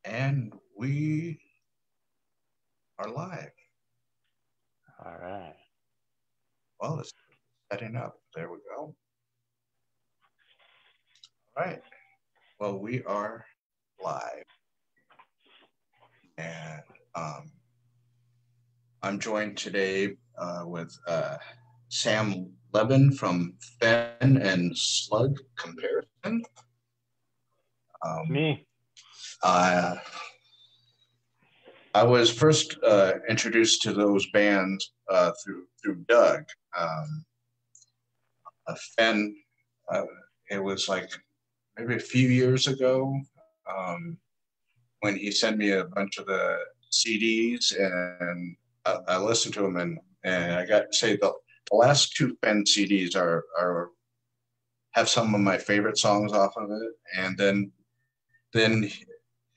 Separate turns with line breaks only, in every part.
And we are live.
All right.
Well, it's setting up. There we go. All right. Well, we are live. And I'm joined today with Sam Levin from Fen and Slug Comparison.
It's
Um,
me.
uh, I was first introduced to those bands through Doug. Um, Fen, uh, it was like maybe a few years ago um, when he sent me a bunch of the CDs, and I listened to them, and I got to say the last two Fen CDs are have some of my favorite songs off of it, and then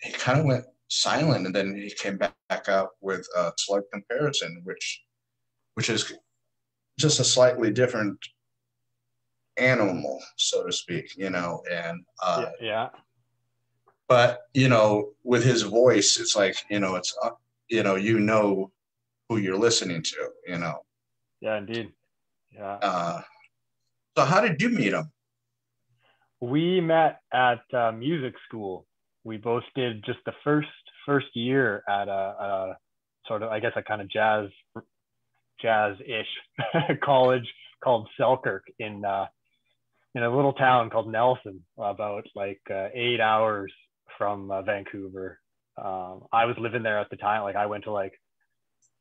he kind of went silent, and then he came back out with Slug Comparison, which is just a slightly different animal, so to speak, and
Yeah.
but with his voice, it's like it's who you're listening to.
Yeah, indeed. Yeah.
Uh, so how did you meet him?
We met at music school. We both did just the first year at a sort of, I guess, a kind of jazz-ish college called Selkirk in a little town called Nelson, about like 8 hours from Vancouver. I was living there at the time. Like I went to like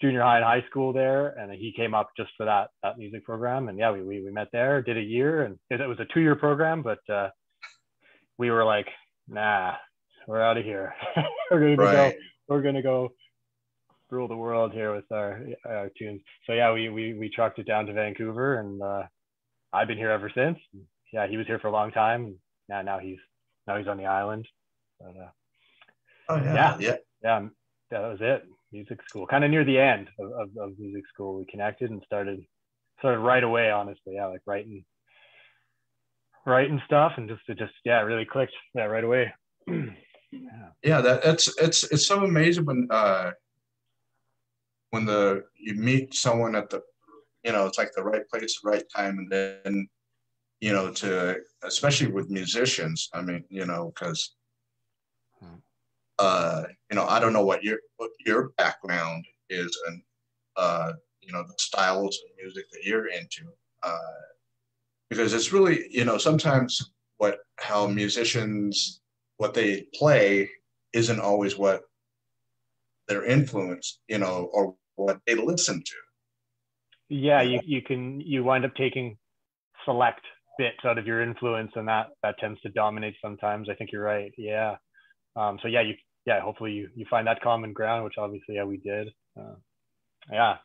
junior high and high school there, and he came up just for that music program. And yeah, we met there, did a year, and it was a 2 year program, but we were like, nah, we're out of here.
Right.
We're gonna go rule the world here with our tunes. So yeah, we trucked it down to Vancouver, and I've been here ever since. Yeah, he was here for a long time. Now he's on the island. But,
Oh
yeah,
yeah.
yeah, that was it. Music school, kind of near the end of music school, we connected and started right away. Honestly, yeah, like writing stuff, and just yeah, it really clicked. Yeah, right away. Yeah.
Yeah, it's so amazing when the you meet someone at the it's like the right place, right time, and then to especially with musicians. I mean, because I don't know what your background is, and the styles of music that you're into, uh, because it's really sometimes how musicians what they play isn't always what their influence, or what they listen to.
Yeah, you wind up taking select bits out of your influence, and that tends to dominate sometimes. I think you're right. Yeah. So yeah, hopefully you find that common ground, which obviously yeah we did. Yeah,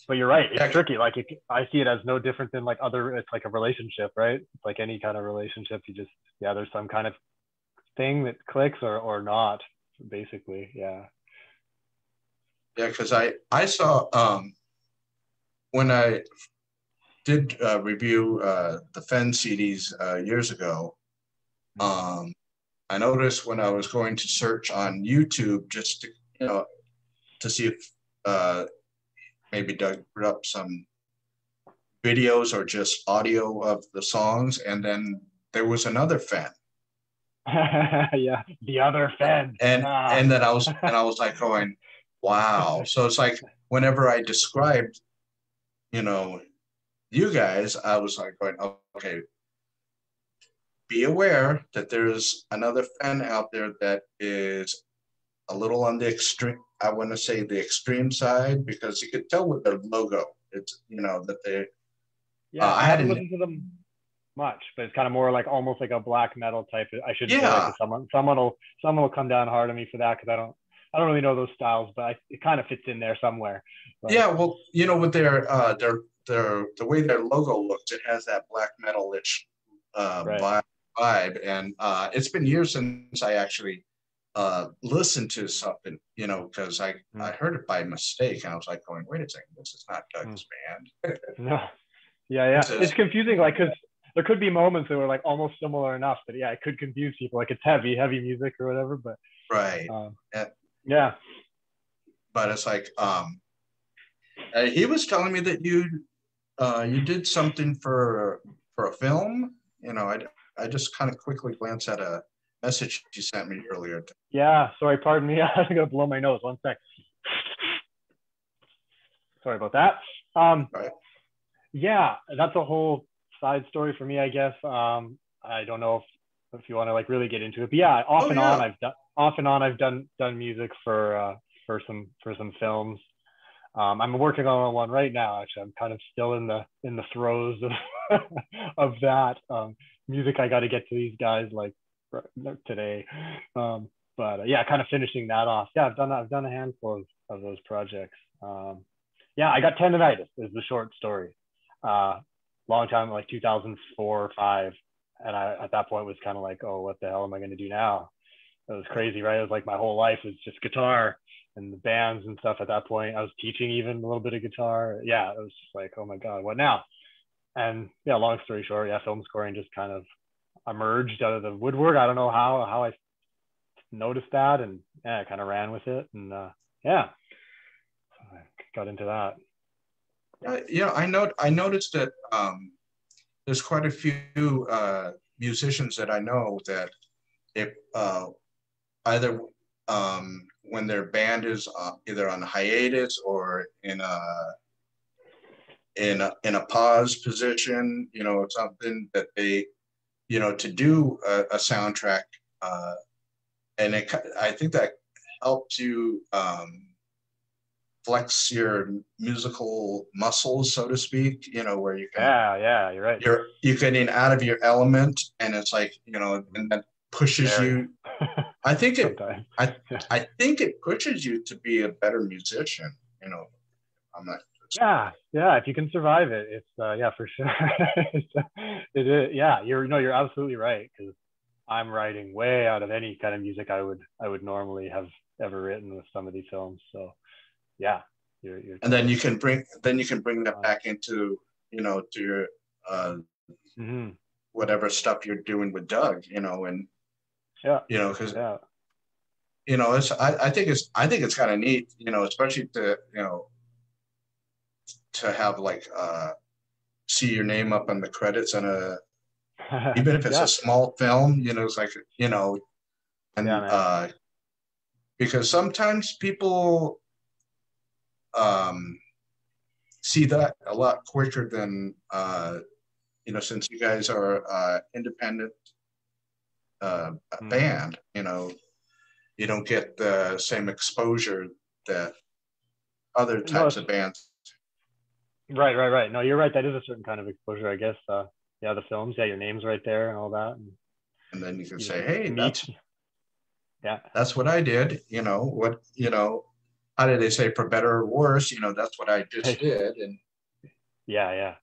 but you're right. It's
Yeah,
tricky. Like I see it as no different than like other. It's like a relationship, right? It's like any kind of relationship. You just there's some kind of thing that clicks or not. Basically, yeah.
yeah, because I saw when I did review the Fen CDs years ago. Um, I noticed when I was going to search on YouTube just to to see if uh, maybe Doug put up some videos or just audio of the songs, and then there was another Fen,
Yeah, the other Fen.
and then I was like going, wow. So it's like whenever I described, you know, you guys, I was like going, okay, be aware that there's another Fen out there that is a little on the extreme. I want to say the extreme side because you could tell with their logo. It's that they.
Yeah,
I
I
had
haven't
an
listened to them much, but it's kind of more like almost like a black metal type. I shouldn't say that
yeah,
because someone will come down hard on me for that because I don't really know those styles, but it kind of fits in there somewhere. But
yeah. Well, with their the way their logo looks, it has that black metal-ish
right.
vibe, and it's been years since I actually listened to something, because I
Mm.
heard it by mistake, and I was like going, wait a second, this is not
Mm.
Doug's band.
No. Yeah, yeah.
This is
It's confusing, like, because there could be moments that were like almost similar enough that yeah, it could confuse people. Like it's heavy music or whatever. But
right.
Yeah.
But it's like he was telling me that you did something for a film. You know, I just kind of quickly glanced at a message you sent me earlier.
Yeah. Sorry, pardon me. I'm gonna blow my nose. One sec. Sorry about that.
Right.
Yeah, that's a whole side story for me, I guess. I don't know if you want to like really get into it, but yeah, off and on I've done music for some films. I'm working on one right now. Actually, I'm kind of still in the throes of of that music. I got to get to these guys like today, but yeah, kind of finishing that off. Yeah, I've done a handful of those projects. Yeah, I got tendonitis is the short story. Long time, like 2004 or 5, and I at that point was kind of like, oh, what the hell am I going to do now? It was crazy, right? It was like my whole life was just guitar and the bands and stuff. At that point, I was teaching even a little bit of guitar. Yeah, it was just like, oh my god, what now? And yeah, long story short, yeah, film scoring just kind of emerged out of the woodwork. I don't know how I noticed that, and yeah, I kind of ran with it, and yeah, so I got into that.
Yeah, I noticed that there's quite a few musicians that I know that if either when their band is either on hiatus or in a pause position, you know, something that they, you know, to do a soundtrack, and I think that helps you flex your musical muscles, so to speak. You know, where you can,
yeah, you're right.
You're getting out of your element, and it's like, you know, and that pushes you. I think I think it pushes you to be a better musician. You know, I'm not.
Yeah. If you can survive it, it's yeah, for sure. It is. Yeah, you're absolutely right, because I'm writing way out of any kind of music I would normally have ever written with some of these films. So yeah, you're
and then you can bring that back into, you know, to your whatever stuff you're doing with Doug, you know, and you know, because you know, I think it's kind of neat, you know, especially to, you know, to have like see your name up on the credits on a, even if it's a small film, you know, it's like, you know, and because sometimes people see that a lot quicker than you know, since you guys are independent band, you know, you don't get the same exposure that other types of bands.
Right. No, you're right. That is a certain kind of exposure, I guess. Yeah, the films, yeah, your name's right there and all that.
And then you can say, hey, that's what I did. You know, what, you know, how did they say, for better or worse? You know, that's what I just did. And
yeah,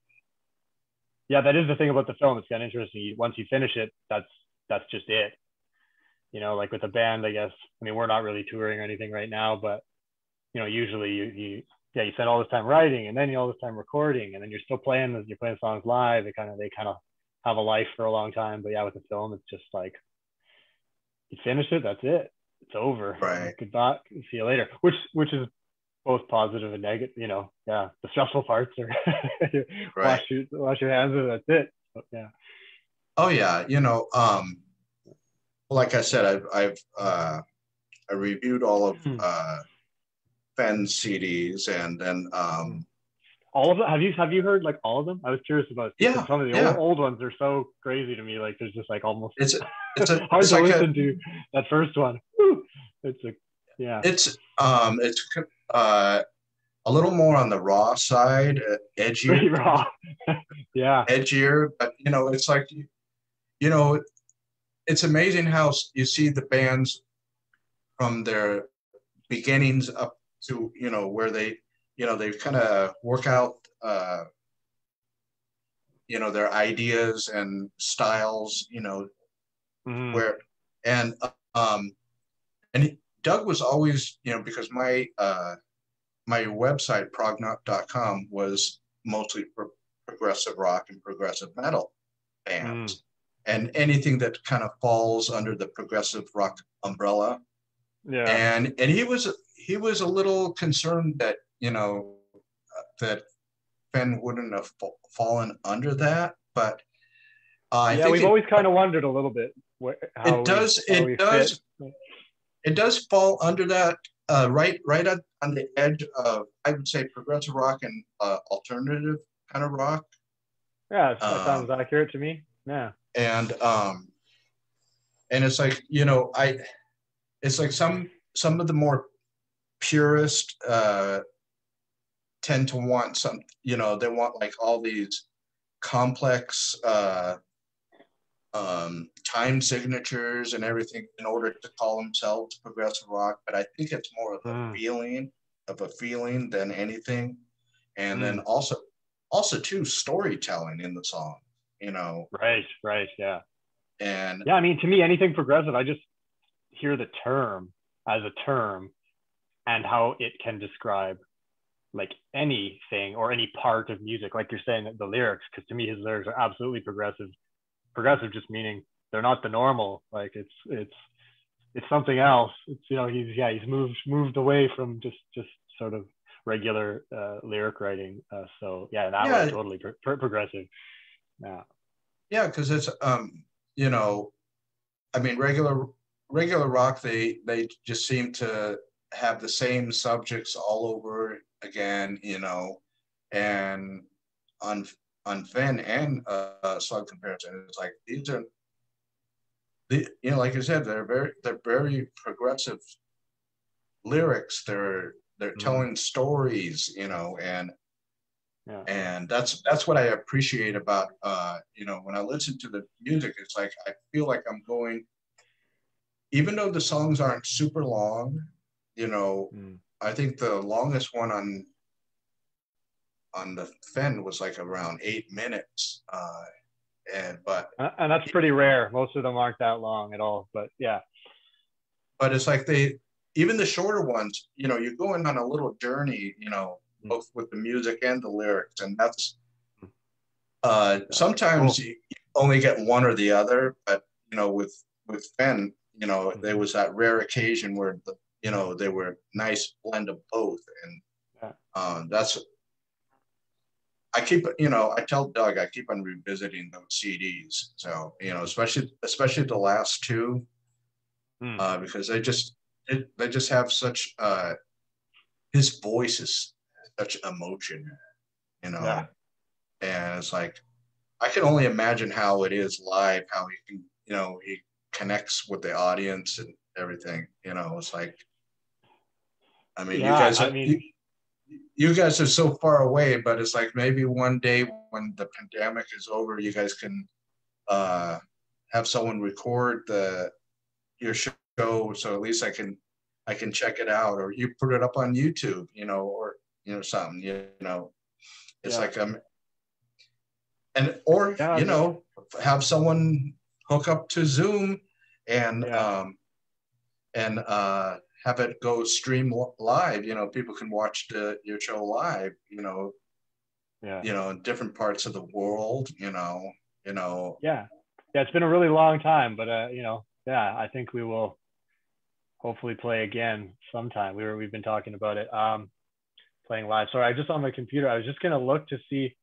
that is the thing about the film. It's kind of interesting. Once you finish it, that's just it. You know, like with the band, I guess. I mean, we're not really touring or anything right now, but you know, usually you spend all this time writing, and then all this time recording, and then you're still playing songs live. They kind of have a life for a long time. But yeah, with the film, it's just like you finish it, that's it. It's over.
Right.
Goodbye. See you later. Which is both positive and negative. You know, yeah. The stressful parts are
right.
wash your hands, and that's it. But, yeah.
Oh yeah, you know, like I said, I reviewed all of Fenn's CDs, and then
all of them. Have you heard like all of them? I was curious about some of the old ones are so crazy to me. Like there's just like almost
it's
hard to listen to that first one. It's
a little more on the raw side, edgier.
Pretty raw. Yeah.
Edgier, but you know, it's like, you know, it's amazing how you see the bands from their beginnings up to, you know, where they, you know, they kind of work out, you know, their ideas and styles, you know, where, and Doug was always, you know, because my website, prognaut.com, was mostly progressive rock and progressive metal.
Mm.
bands, and anything that kind of falls under the progressive rock umbrella.
Yeah.
And he was a little concerned that, that Fenn wouldn't have fallen under that, but I
Yeah,
think
we've always kind of wondered a little bit
it does
how we fit.
it does fall under that, right on the edge of, I would say, progressive rock and alternative kind of rock.
Yeah, that sounds
Um,
accurate to me. Yeah.
and it's like, it's like some of the more purist tend to want some, they want like all these complex time signatures and everything in order to call themselves progressive rock. But I think it's more of a feeling than anything. And then also too, storytelling in the song,
Right. Yeah.
and
Yeah. I mean, to me, anything progressive, I just hear the term as a term and how it can describe like anything or any part of music. Like you're saying, the lyrics, because to me, his lyrics are absolutely progressive. Progressive just meaning they're not the normal. Like it's something else. It's, he's moved away from just sort of regular lyric writing. So yeah, in that way,
yeah,
totally progressive. Yeah.
yeah, because it's I mean, regular rock, they just seem to have the same subjects all over again, and on Fenn and Slug comparison, it's like these are like I said, they're very progressive lyrics. They're telling stories, and
Yeah.
that's what I appreciate about when I listen to the music. It's like I feel like I'm going, even though the songs aren't super long, I think the longest one on the Fenn was like around 8 minutes.
And that's pretty rare. Most of them aren't that long at all. But yeah.
But it's like even the shorter ones, you're going on a little journey, both with the music and the lyrics, and that's sometimes
cool.
you only get one or the other. But with Fenn, there was that rare occasion where they were nice blend of both, and that's. I tell Doug, I keep on revisiting those CDs. So, especially the last two, because they just have such, his voice is such emotion,
Yeah.
and it's like, I can only imagine how it is live, how he can, he connects with the audience and everything, it's like, I mean,
Yeah. I mean,
you guys are so far away, but it's like maybe one day when the pandemic is over, you guys can have someone record your show, so at least I can check it out, or you put it up on YouTube, or something, it's like have someone hook up to Zoom and have it go stream live. People can watch your show live. In different parts of the world.
Yeah, it's been a really long time, but I think we will hopefully play again sometime. We've been talking about it, playing live. Sorry, I just on my computer. I was just gonna look to see,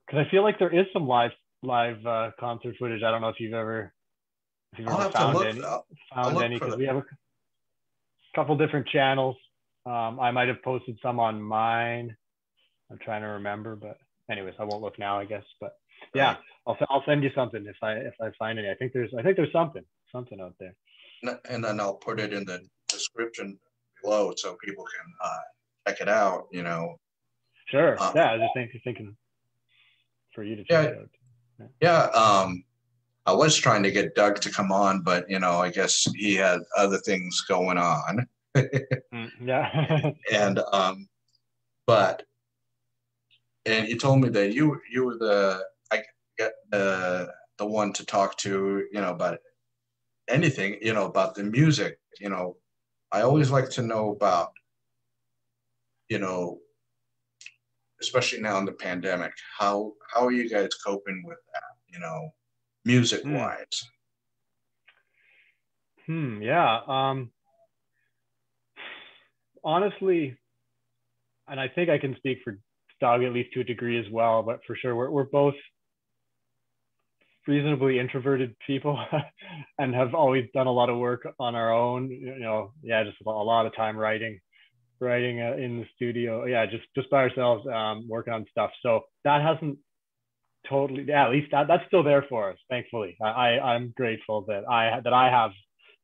because I feel like there is some live concert footage. I don't know if you've ever found any, because we have a couple different channels. I might have posted some on mine. I'm trying to remember, but anyways, I won't look now, I guess. But yeah, I'll send you something if I find any. I think there's something out there.
And then I'll put it in the description below so people can check it out.
Sure. I was just thinking for you to check it out.
Yeah. I was trying to get Doug to come on, but I guess he had other things going on.
Yeah.
And he told me that you were the one to talk to, about anything, about the music. I always like to know about, especially now in the pandemic, how are you guys coping with that? music
Hmm.
wise?
Yeah. Honestly, and I think I can speak for Doug at least to a degree as well, but for sure we're both reasonably introverted people and have always done a lot of work on our own. Yeah, just a lot of time writing in the studio. Yeah, just by ourselves, working on stuff. So that hasn't totally. Yeah, at least that's still there for us. Thankfully, I'm grateful that I have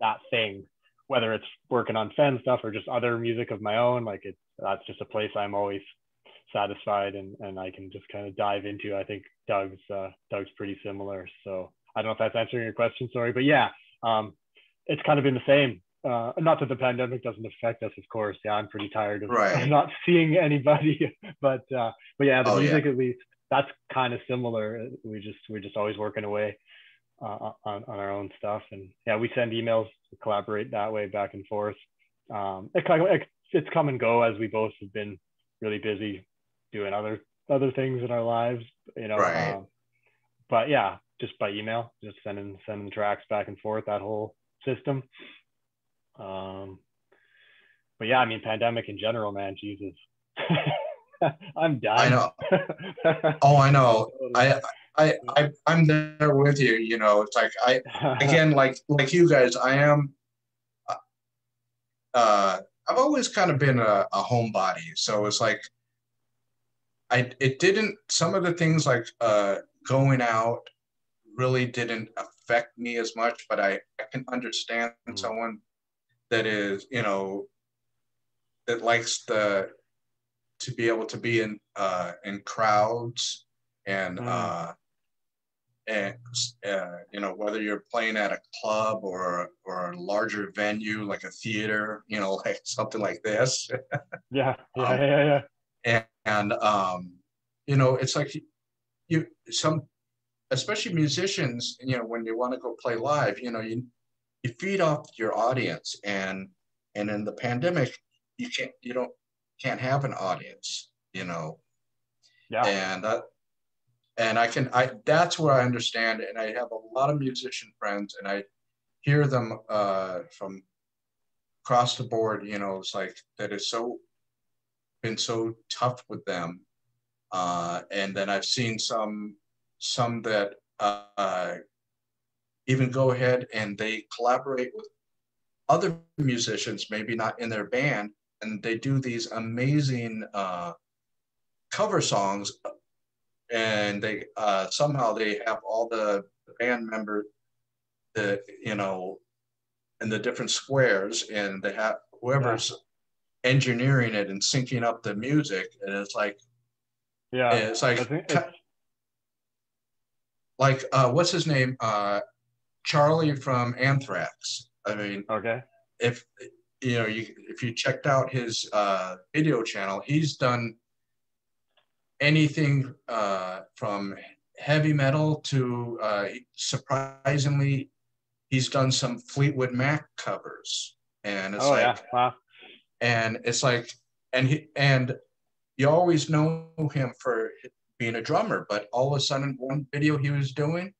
that thing, whether it's working on Fen stuff or just other music of my own. Like that's just a place I'm always satisfied and I can just kind of dive into. I think Doug's pretty similar. So I don't know if that's answering your question, sorry, but yeah, it's kind of been the same. Not that the pandemic doesn't affect us, of course. Yeah, I'm pretty tired of
Right.
not seeing anybody, but yeah, the
Oh yeah.
music at least that's kind of similar. We're just always working away on our own stuff, and yeah, we send emails, collaborate that way back and forth. It's come and go as we both have been really busy doing other things in our lives,
Right.
but yeah, just by email, just sending tracks back and forth, that whole system. um but yeah, I mean, pandemic in general, man, Jesus. I'm
I
done.
know. Oh, I
Yeah,
know.
totally.
I'm there with you. It's like again, like you guys, I am. I've always kind of been a homebody, so it's like it didn't. Some of the things like going out really didn't affect me as much, but I can understand someone that is, that likes to be able to be in crowds and
Mm.
and whether you're playing at a club or a larger venue like a theater, like something like this.
Yeah, yeah,
um,
yeah, yeah.
and it's like some, especially musicians, when you want to go play live, you feed off your audience, and in the pandemic you don't can't have an audience,
Yeah.
and I that's where I understand it. And I have a lot of musician friends, and I hear them from across the board. It's like that is so been so tough with them. And then I've seen some that even go ahead and they collaborate with other musicians, maybe not in their band, and they do these amazing cover songs, and they somehow they have all the band members, the in the different squares, and they have
Yeah,
whoever's engineering it and syncing up the music, and
yeah.
it's
I
like
think it's
what's his name, Charlie from Anthrax. I mean,
okay.
if if you checked out his video channel, he's done anything from heavy metal to surprisingly, he's done some Fleetwood Mac covers, and it's
Oh yeah,
like,
wow.
and it's like, and you always know him for being a drummer, but all of a sudden, one video he was playing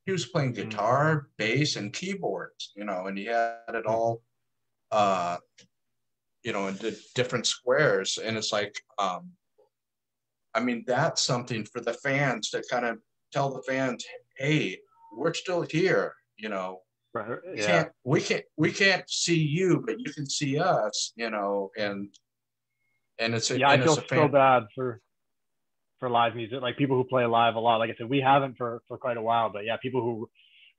Mm.
guitar, bass, and keyboards, and he had it
Mm.
all, uh, in different squares, and it's like, I mean, that's something for the fans to kind of tell the fans, hey, we're still here,
Right.
we
Yeah,
can't we can't we can't see you, but you can see us, and it's a
yeah. I
and it's
feel
a
so
fan.
bad for live music, like people who play live a lot. Like I said, we haven't for quite a while, but yeah, people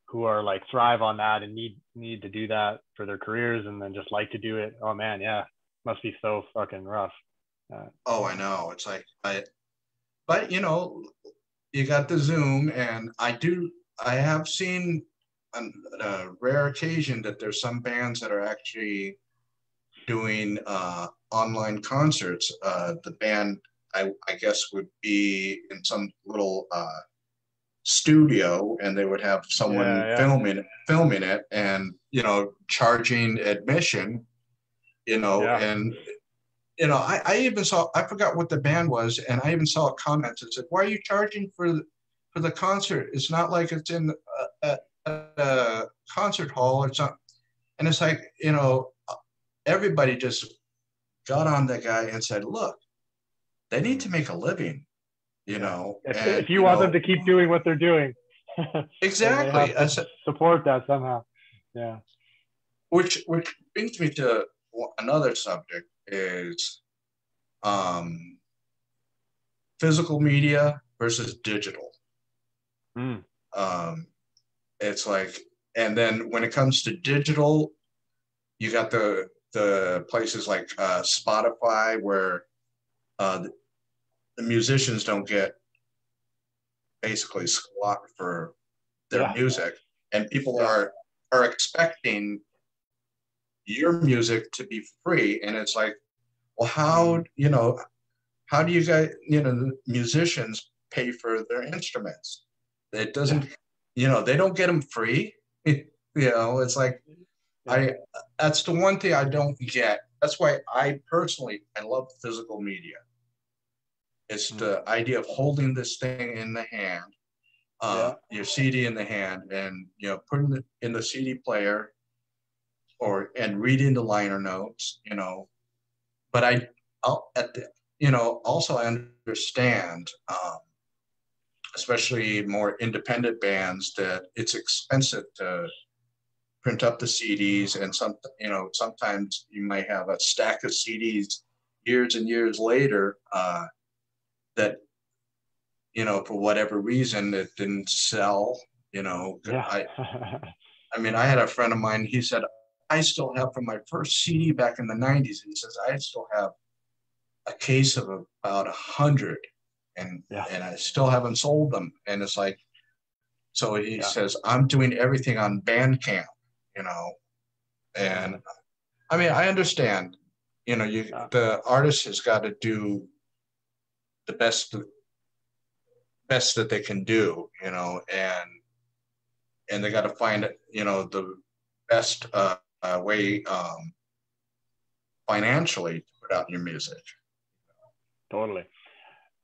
who are like thrive on that and need to do that for their careers and then just like to do it. Oh man, yeah, must be so fucking rough.
Oh, I know. It's like but you got the Zoom, and I have seen on a rare occasion that there's some bands that are actually doing online concerts. The band, I guess, would be in some little studio, and they would have someone
Yeah, yeah,
filming it, and charging admission.
yeah.
And I even saw, I forgot what the band was, and I even saw a comment that said, "Why are you charging for for the concert. It's not like it's in a concert hall or something. And it's like, everybody just got on that guy and said, look, they need to make a living,
If you want them to keep doing what they're doing,
exactly.
They have to support that somehow. Yeah.
Which brings me to another subject is physical media versus digital. It's like, and then when it comes to digital, you got the places like Spotify where the musicians don't get basically squat for their music, and people are expecting your music to be free, and it's like, well, how do you guys, musicians pay for their instruments? It doesn't, they don't get them free. It's like, that's the one thing I don't get. That's why I love physical media. It's the idea of holding this thing in the hand, your CD in the hand, and putting it in the CD player, and reading the liner notes. But also I understand, especially more independent bands, that it's expensive to print up the CDs, and sometimes you might have a stack of CDs years and years later that for whatever reason it didn't sell. I had a friend of mine. He said, I still have from my first CD back in the 90s. He says, I still have a case of about 100, and I still haven't sold them. And it's like, so he says, I'm doing everything on Bandcamp, and I understand, the artist has got to do the best that they can do, and they got to find, the best way financially to put out your music.
Totally.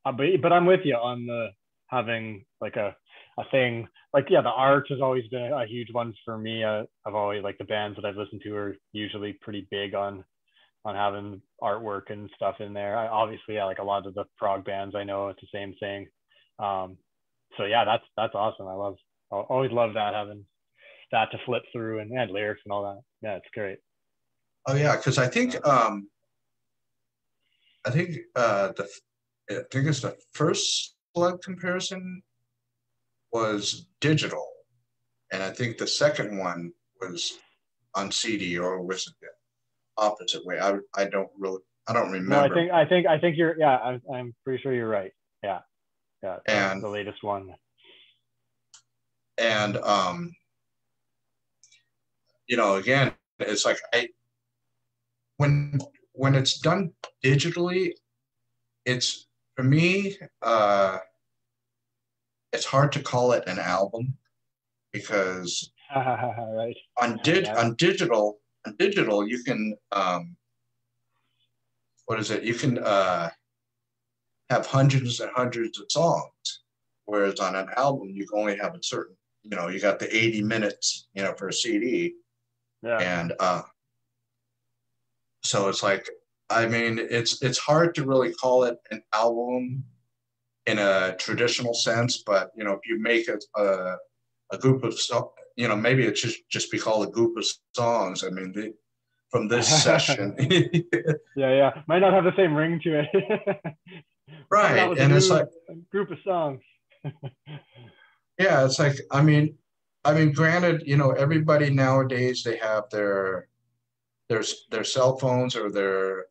But I'm with you on the having like a thing. Like, the art has always been a huge one for me. I've always, like, the bands that I've listened to are usually pretty big on having artwork and stuff in there. Obviously, like a lot of the prog bands I know, it's the same thing. So yeah, that's awesome. I always love that, having that to flip through and lyrics and all that. Yeah, it's great.
Oh yeah, because I think it's the first Slug comparison was digital, and I think the second one was on CD, or was it the opposite way? I don't remember.
No, I think you're. Yeah, I'm pretty sure you're right. Yeah, and the latest one.
And again, it's like when it's done digitally, it's, for me, it's hard to call it an album, because
right.
on digital you can you can have hundreds and hundreds of songs, whereas on an album you can only have a certain, you got the 80 minutes for a CD. And so it's like, it's hard to really call it an album in a traditional sense, but if you make a group of songs, maybe it should just be called a group of songs. From this session.
Might not have the same ring to it.
Right. And it's like
a group of songs.
Yeah, it's like, granted, everybody nowadays, they have their cell phones or their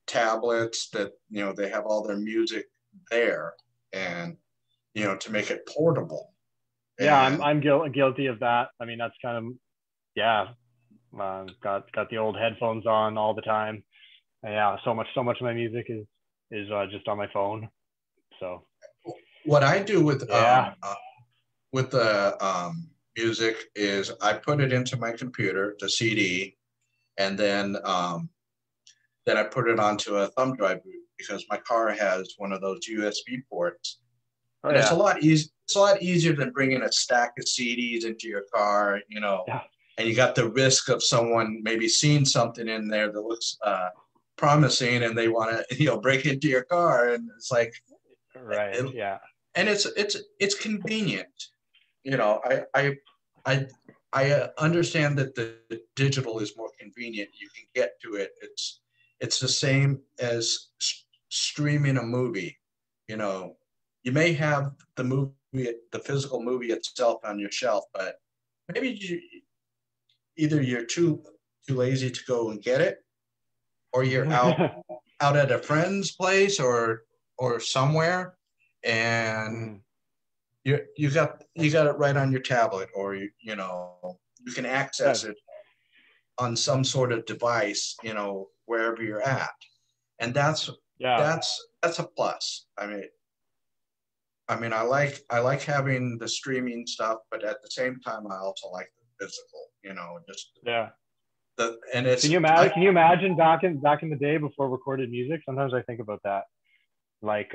tablets that, they have all their music there, and, to make it portable.
Yeah, I'm guilty of that. That's kind of, got the old headphones on all the time. And so much of my music is just on my phone. So
what I do with the music is I put it into my computer, the CD, and then I put it onto a thumb drive, because my car has one of those USB ports
Oh
And it's a
yeah.
lot easy. It's a lot easier than bringing a stack of CDs into your car,
Yeah.
and you got the risk of someone maybe seeing something in there that looks promising, and they want to, break into your car, and it's like,
Right. Yeah.
and it's convenient. I understand that the digital is more convenient. You can get to it. It's the same as streaming a movie. You know, you may have the physical movie itself on your shelf, but maybe either you're too lazy to go and get it, or you're out at a friend's place or somewhere, and
Mhm.
you got it right on your tablet, or you can
Yeah.
access it on some sort of device, wherever you're at, and that's
Yeah.
that's a plus. I mean, I like having the streaming stuff, but at the same time, I also like the physical. Just
Yeah.
and it's
Can you imagine back in the day before recorded music? Sometimes I think about that. Like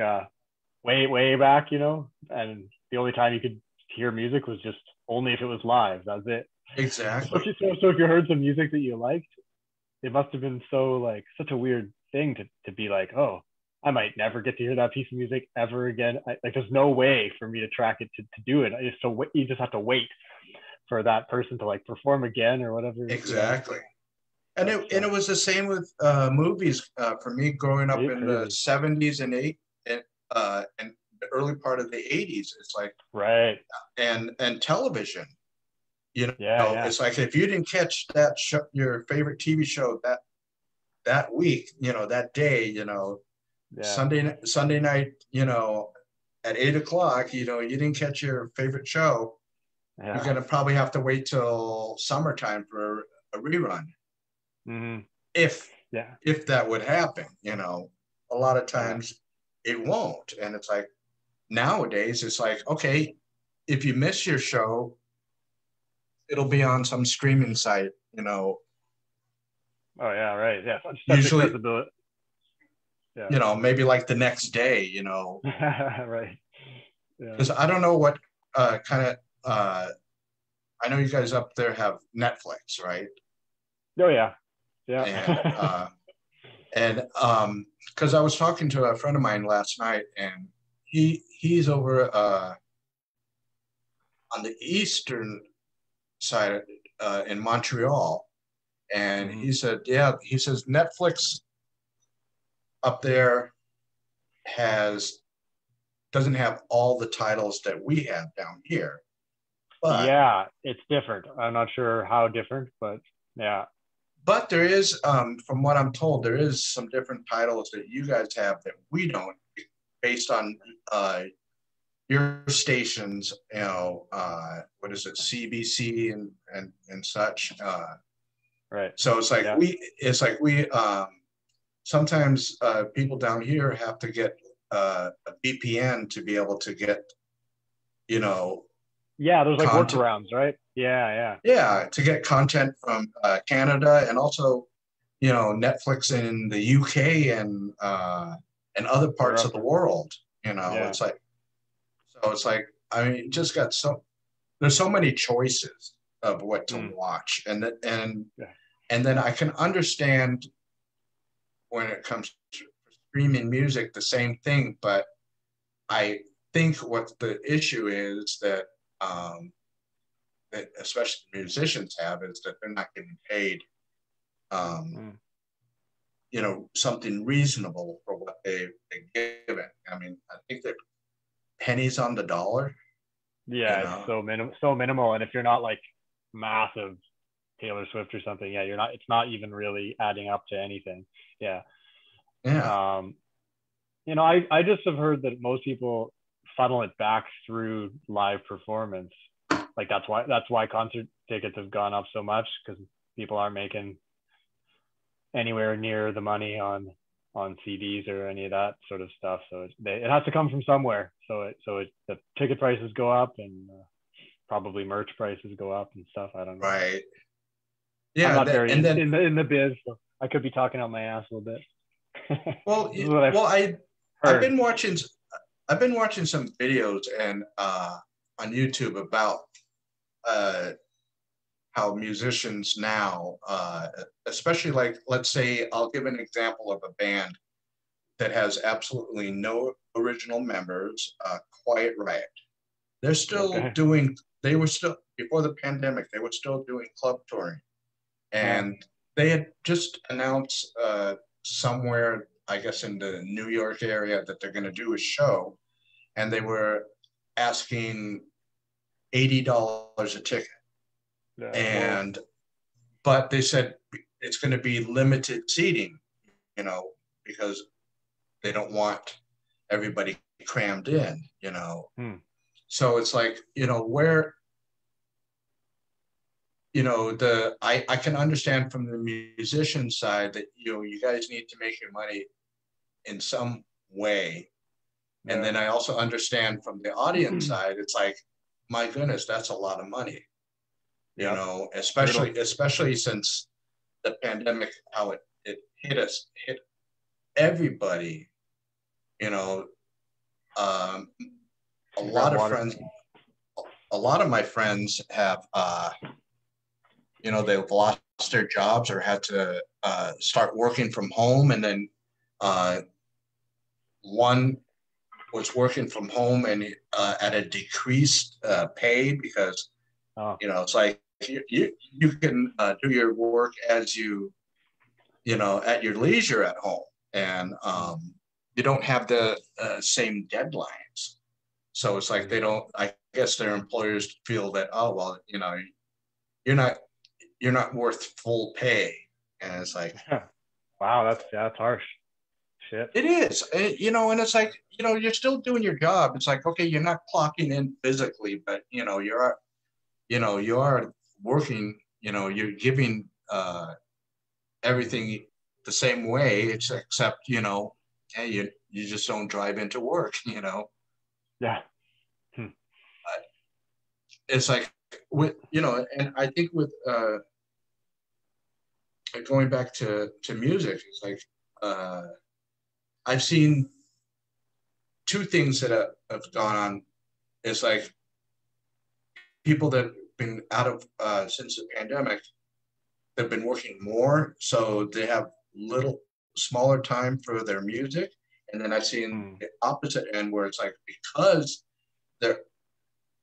way back, and the only time you could hear music was just only if it was live. That's it.
exactly.
So if you heard some music that you liked, it must have been so like such a weird thing to be like, oh, I might never get to hear that piece of music ever again. Like there's no way for me to track it to do it. You just have to wait for that person to like perform again or whatever.
Exactly. And
That's
it was the same with movies for me growing up in the
crazy.
70s and the early part of the 80s. It's like,
Right.
and television.
Yeah. Yeah.
It's like if you didn't catch that show, your favorite TV show that week, that day,
Yeah.
Sunday night, at 8 o'clock, you didn't catch your favorite show. You're
Yeah.
gonna probably have to wait till summertime for a rerun,
Mm-hmm.
if
Yeah.
if that would happen. A lot of
Yeah.
times it won't, and it's like nowadays it's like, okay, if you miss your show, it'll be on some streaming site.
Oh yeah. Right. Yeah. Such
Usually,
accessibility. Yeah.
maybe like the next day.
Right. Yeah.
Because I don't know what kind of. I know you guys up there have Netflix, right?
Oh yeah. Yeah.
And because I was talking to a friend of mine last night, and he's over on the eastern side in Montreal, and
Mm-hmm.
he said, yeah, he says Netflix up there has doesn't have all the titles that we have down here, but
Yeah, it's different. I'm not sure how different, but yeah.
there is, from what I'm told, there is some different titles that you guys have that we don't, based on your stations, what is it, CBC and such.
Right.
So
Yeah.
sometimes people down here have to get a VPN to be able to get,
Yeah, there's like
content.
workarounds, right? Yeah.
Yeah, to get content from Canada, and also, Netflix in the UK and other parts of
Europe.
the world.
Yeah.
It's like I mean, just got there's so many choices of what to
Mm.
watch, and
Yeah.
and then I can understand when it comes to streaming music, the same thing, but I think what the issue is that especially musicians have is that they're not getting paid, um,
Mm.
something reasonable for what they give it. I mean, I think that pennies on the dollar, you
Yeah, it's
know.
so minimal. And if you're not like massive Taylor Swift or something, yeah, it's not even really adding up to anything. Yeah.
Yeah.
Um, I just have heard that most people funnel it back through live performance. Like that's why concert tickets have gone up so much, because people aren't making anywhere near the money on CDs or any of that sort of stuff. So it has to come from somewhere. So the ticket prices go up, and probably merch prices go up and stuff. I don't know.
Right.
I'm
Yeah.
not very
And then,
in the biz, so I could be talking out my ass a little bit.
well,
This is what I've
I've
heard.
been watching. I've been watching some videos and on YouTube about how musicians now, especially like, let's say, I'll give an example of a band that has absolutely no original members, Quiet Riot. They're still doing, they were still, before the pandemic, they were still doing club touring. And they had just announced somewhere, I guess in the New York area, that they're going to do a show. And they were asking $80 a ticket. And, but they said it's going to be limited seating, you know, because they don't want everybody crammed in, you know. So it's like, you know, where, you know, I can understand from the musician side that, you know, you guys need to make your money in some way. And then I also understand from the audience side, it's like, my goodness, that's a lot of money, you know, especially since the pandemic, how it hit everybody, you know. A lot of my friends have, you know, they've lost their jobs or had to start working from home. And then one was working from home and at a decreased pay because, you know, it's like you can do your work as you know, at your leisure at home. And you don't have the same deadlines. So it's like they don't, I guess their employers feel that, oh, well, you know, you're not worth full pay. And it's like,
wow, that's harsh. Shit.
It is, you know, and it's like, you know, you're still doing your job. It's like, okay, you're not clocking in physically, but you know, you are working, you know, you're giving everything the same way, except, you know, hey, you just don't drive into work, you know.
Yeah.
It's like with, you know, and I think with going back to music, it's like I've seen two things that have gone on. It's like people that have been out of since the pandemic, they've been working more, so they have smaller time for their music. And then I've seen the opposite end where it's like, because they're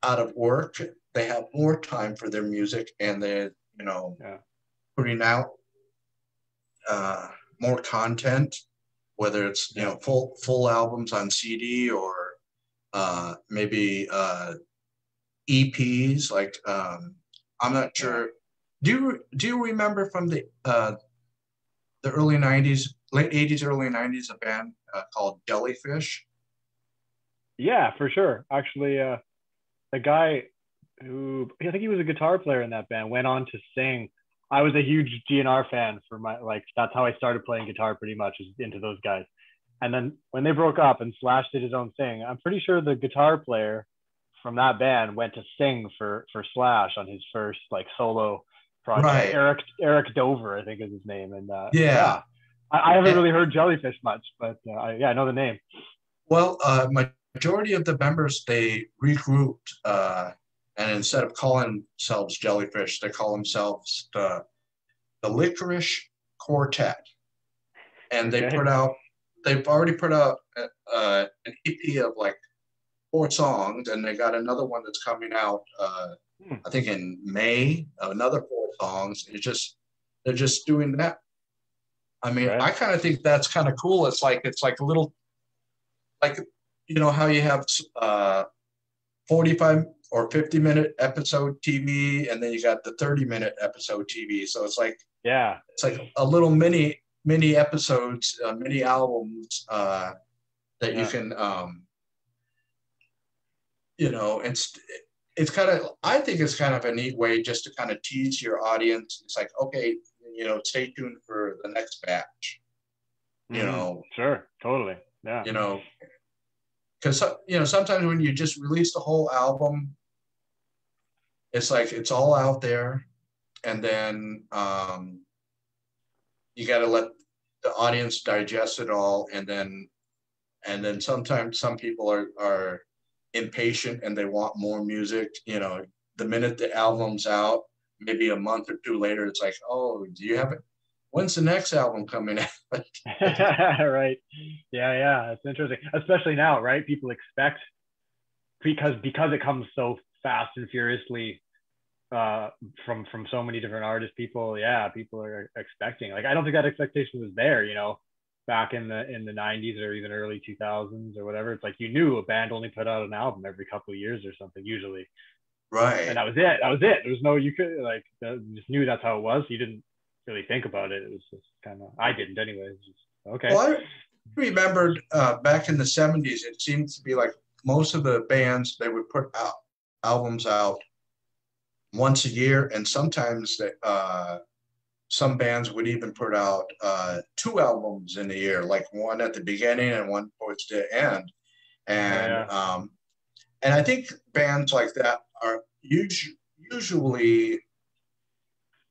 out of work, they have more time for their music, and they're, you know, putting out more content, whether it's, you know, full albums on CD or maybe EPs. Like I'm not sure. Do you remember from the early '90s, late '80s, early '90s, a band called Jellyfish?
Yeah, for sure. Actually, the guy who, I think he was a guitar player in that band, went on to sing. I was a huge GNR fan for my, like, that's how I started playing guitar pretty much, is into those guys. And then when they broke up and Slash did his own thing, I'm pretty sure the guitar player from that band went to sing for Slash on his first like solo project.
Right.
Eric Dover, I think is his name. And
yeah.
I haven't really heard Jellyfish much, but I know the name.
Well, majority of the members, they regrouped, and instead of calling themselves Jellyfish, they call themselves the Licorice Quartet. And they've already put out an EP of like 4 songs, and they got another one that's coming out, I think in May, another 4 songs. They're just doing that. I mean, I kind of think that's kind of cool. It's like a little, like, you know, how you have 45 or 50-minute episode TV, and then you got the 30-minute episode TV. So it's like, it's like a little mini episodes, mini albums that you can, you know, it's kind of, I think it's kind of a neat way just to kind of tease your audience. It's like, okay, you know, stay tuned for the next batch, you know.
Sure, totally. Yeah.
You know, because, you know, sometimes when you just release the whole album, it's like it's all out there, and then you got to let the audience digest it all, and then And then sometimes some people are impatient and they want more music. You know, the minute the album's out, maybe a month or two later, it's like, oh, do you have it? When's the next album coming out?
Right. Yeah. It's interesting, especially now, right? People expect, because it comes so fast and furiously from so many different artists. People are expecting. Like, I don't think that expectation was there, you know, back in the 90s or even early 2000s or whatever. It's like you knew a band only put out an album every couple of years or something usually,
Right.
and that was it. There was no, you could like, you just knew that's how it was. You didn't really think about it. It was just kind of, I didn't anyway. It was just, okay.
Well, I remembered back in the 70s, it seemed to be like most of the bands, they would put out albums out once a year, and sometimes some bands would even put out 2 albums in a year, like one at the beginning and one towards the end. And and I think bands like that are usually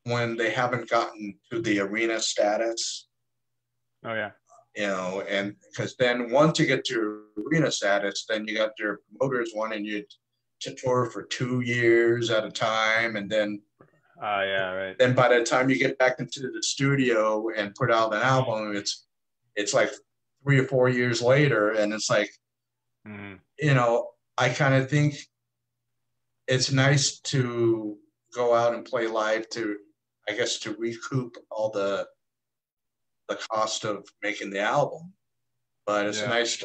when they haven't gotten to the arena status.
Oh yeah.
You know, and because then once you get to arena status, then you got your promoters wanting you to tour for 2 years at a time, and then
yeah, right.
Then by the time you get back into the studio and put out an album, it's like 3 or 4 years later, and it's like, you know, I kind of think it's nice to go out and play live to, I guess, to recoup all the cost of making the album. But it's nice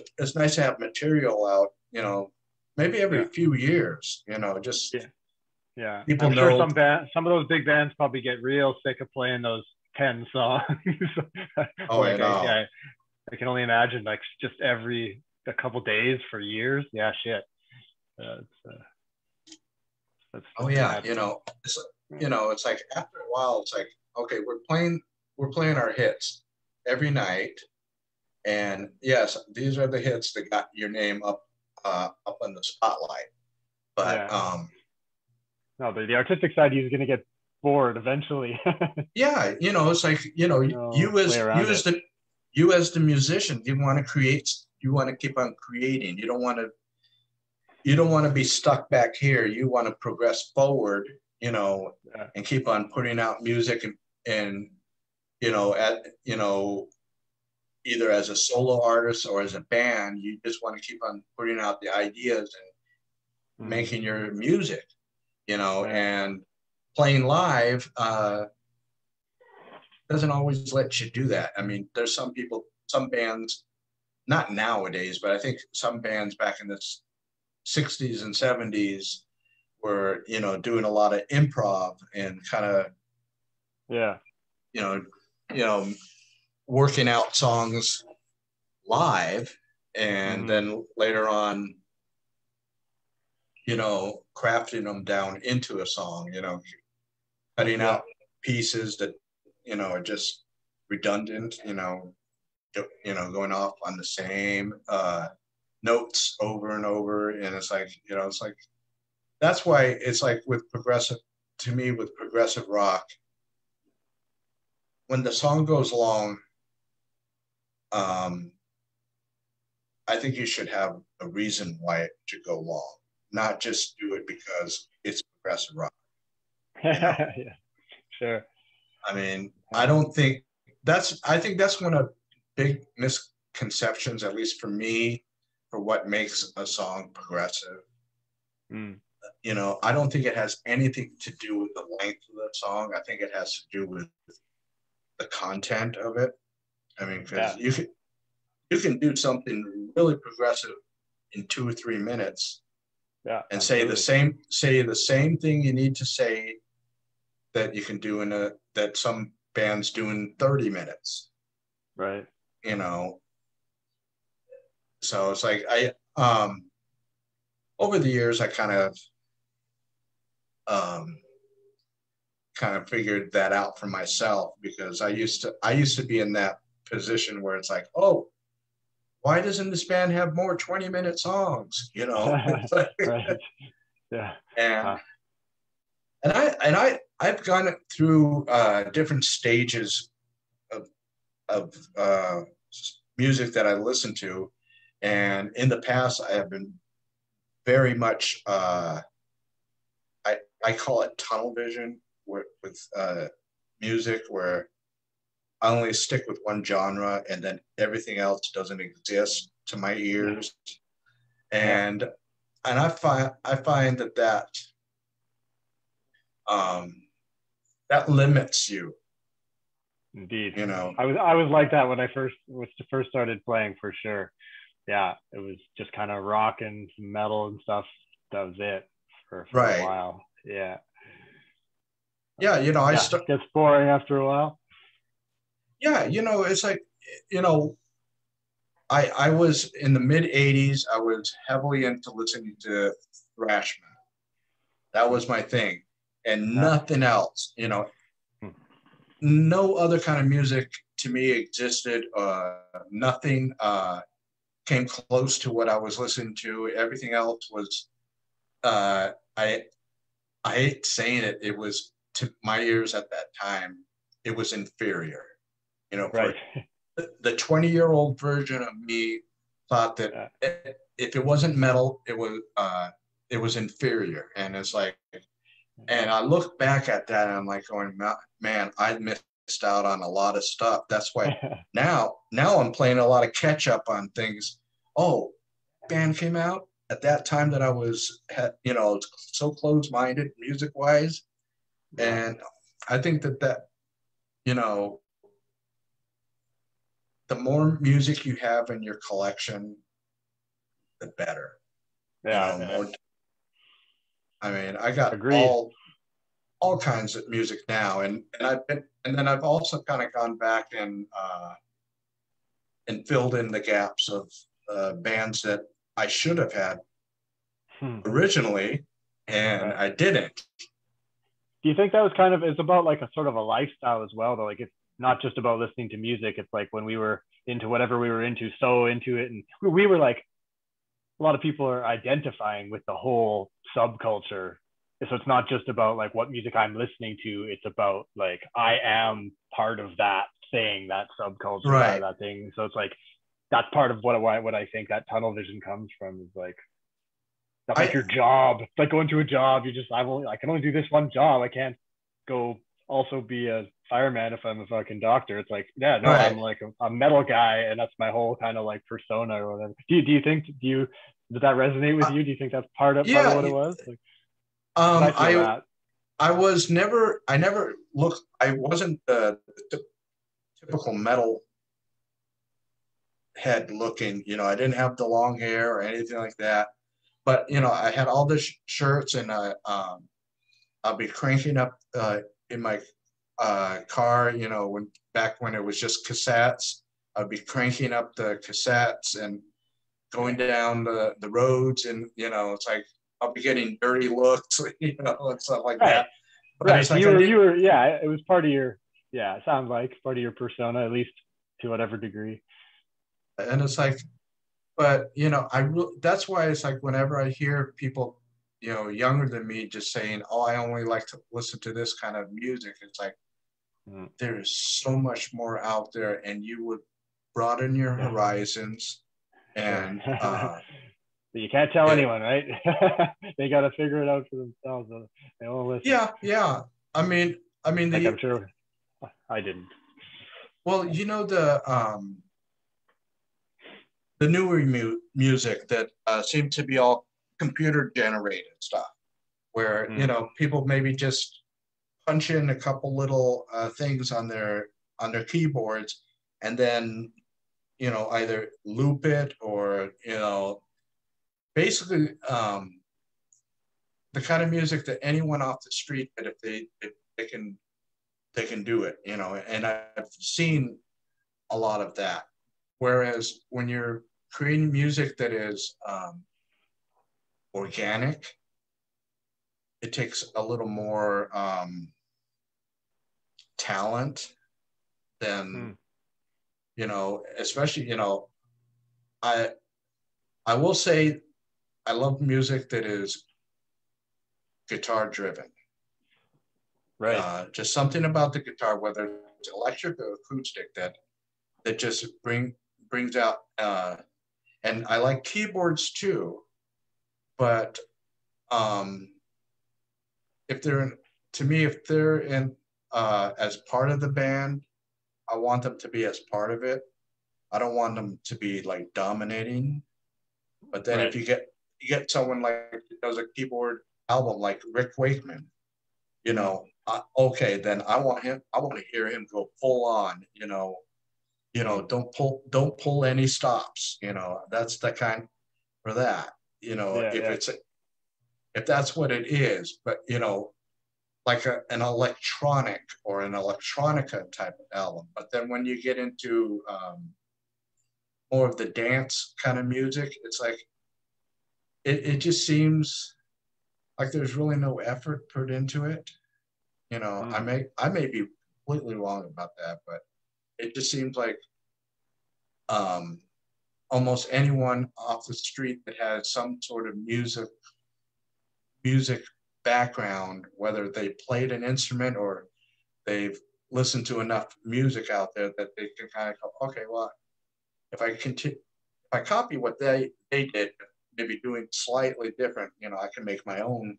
to have material out, you know, maybe every few years, you know, just people
I'm
know.
Sure some of those big bands probably get real sick of playing those 10 songs.
Oh, I know.
I can only imagine, like, just every a couple days for years. Yeah, shit.
Oh yeah, you know, it's like after a while, it's like, okay, we're playing our hits every night, and yes, these are the hits that got your name up in the spotlight. But
no, the artistic side, he's going to get bored eventually.
Yeah, you know, it's like, you know, you as the musician, you want to create, you want to keep on creating. You don't want to be stuck back here. You want to progress forward, you know, and keep on putting out music and you know, either as a solo artist or as a band, you just want to keep on putting out the ideas and making your music, you know, and playing live doesn't always let you do that. I mean, there's some bands, not nowadays, but I think some bands back in the 60s and 70s were, you know, doing a lot of improv and kind of, you know, working out songs live, and then later on, you know, crafting them down into a song, you know, cutting out pieces that, you know, are just redundant, you know, going off on the same notes over and over. And it's like, you know, it's like, that's why it's like with progressive rock, when the song goes long, I think you should have a reason why it should go long, not just do it because it's progressive rock. You know?
Yeah, sure.
I mean, I think that's one of big misconceptions, at least for me, for what makes a song progressive. You know, I don't think it has anything to do with the length of the song. I think it has to do with the content of it. I mean, because you can do something really progressive in 2 or 3 minutes, and say the same thing you need to say that you can do that some bands do in 30 minutes.
Right.
You know, so it's like over the years I kind of figured that out for myself, because I used to be in that position where it's like, oh, why doesn't this band have more 20-minute songs? You know,
right. Yeah.
And I've gone through different stages of music that I listen to, And in the past, I have been very much, I call it tunnel vision with music, where I only stick with one genre and then everything else doesn't exist to my ears. And I find um, that limits you.
Indeed.
You know,
I was like that when I first started playing, for sure. Yeah, it was just kind of rock and some metal and stuff. That was it for a
right.
while. Yeah.
Yeah, you know,
Gets boring after a while.
Yeah, you know, it's like, you know, I was in the mid 80s, I was heavily into listening to thrash metal. That was my thing. And nothing else, you know, no other kind of music to me existed. Nothing came close to what I was listening to. Everything else was, I hate saying it, it was to my ears at that time, it was inferior. You know,
right.
For the 20-year-old version of me thought that if it wasn't metal, it was inferior. And it's like, and I look back at that and I'm like going, man, I missed out on a lot of stuff. That's why now I'm playing a lot of catch up on things. Oh, band came out at that time that I was, you know, so close-minded music-wise. And I think that, you know, the more music you have in your collection, the better.
Yeah.
You know, more. I mean, I got
Agreed.
all kinds of music now, and then I've also kind of gone back and filled in the gaps of bands that I should have had originally, and I didn't.
Do you think that was kind of, it's about like a sort of a lifestyle as well, though? Like, it's not just about listening to music. It's like when we were into whatever we were into, so into it, and we were like, a lot of people are identifying with the whole subculture. So it's not just about like what music I'm listening to. It's about like I am part of that thing, that subculture,
right.
that thing. So it's like that's part of what I think that tunnel vision comes from, is like that's like your job. It's like going to a job. I can only do this one job. I can't go also be a fireman if I'm a fucking doctor. It's like, yeah, no, right. I'm like a metal guy, and that's my whole kind of like persona or whatever. Do you think, does that resonate with you? Do you think that's part of what it was? Like,
I was never, I wasn't the typical metal head looking, you know, I didn't have the long hair or anything like that. But, you know, I had all the shirts, and I'll be cranking up in my car, you know, back when it was just cassettes, I'd be cranking up the cassettes and going down the roads, and, you know, it's like I'll be getting dirty looks, you know, and stuff like that.
But right. So like you were, yeah, it was part of your, it sounds like part of your persona, at least to whatever degree.
And it's like, but, you know, that's why it's like whenever I hear people, you know, younger than me just saying, oh, I only like to listen to this kind of music, it's like, there is so much more out there, and you would broaden your horizons. And
you can't tell anyone, right? They got to figure it out for themselves. They won't listen.
Yeah. I mean,
like I'm sure I didn't.
Well, you know, the newer music that seem to be all computer generated stuff, where you know, people maybe just punch in a couple little things on their keyboards, and then, you know, either loop it or, you know, basically the kind of music that anyone off the street, that if they can do it, you know. And I've seen a lot of that. Whereas when you're creating music that is organic, it takes a little more talent than, you know, especially, you know, I will say I love music that is guitar driven.
Right.
Just something about the guitar, whether it's electric or acoustic, that just brings out and I like keyboards too, but if they're in, to me, if they're in as part of the band, I want them to be as part of it. I don't want them to be like dominating. But then
Right.
if you get someone like does a keyboard album like Rick Wakeman, okay, then I want him. I want to hear him go full on. Don't pull any stops. That's the kind for that.
Yeah, yeah.
If that's what it is, but like an electronic or an electronica type of album. But then when you get into more of the dance kind of music, it's like it just seems like there's really no effort put into it.
Mm.
I may be completely wrong about that, but it just seems like um, almost anyone off the street that has some sort of music background, whether they played an instrument or they've listened to enough music out there that they can kind of go, okay, well, if I continue, if I copy what they did, maybe doing slightly different, I can make my own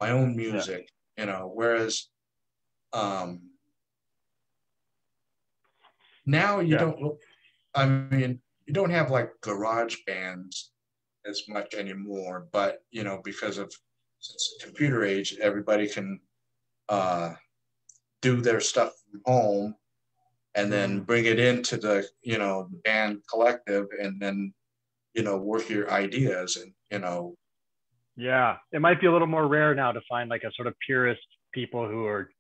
Yeah.
music, whereas now you
Yeah.
don't, I mean, you don't have like garage bands as much anymore, but because of since the computer age, everybody can uh, do their stuff from home and then
Mm.
bring it into the band collective and then work your ideas and
Yeah. It might be a little more rare now to find like a sort of purist people who are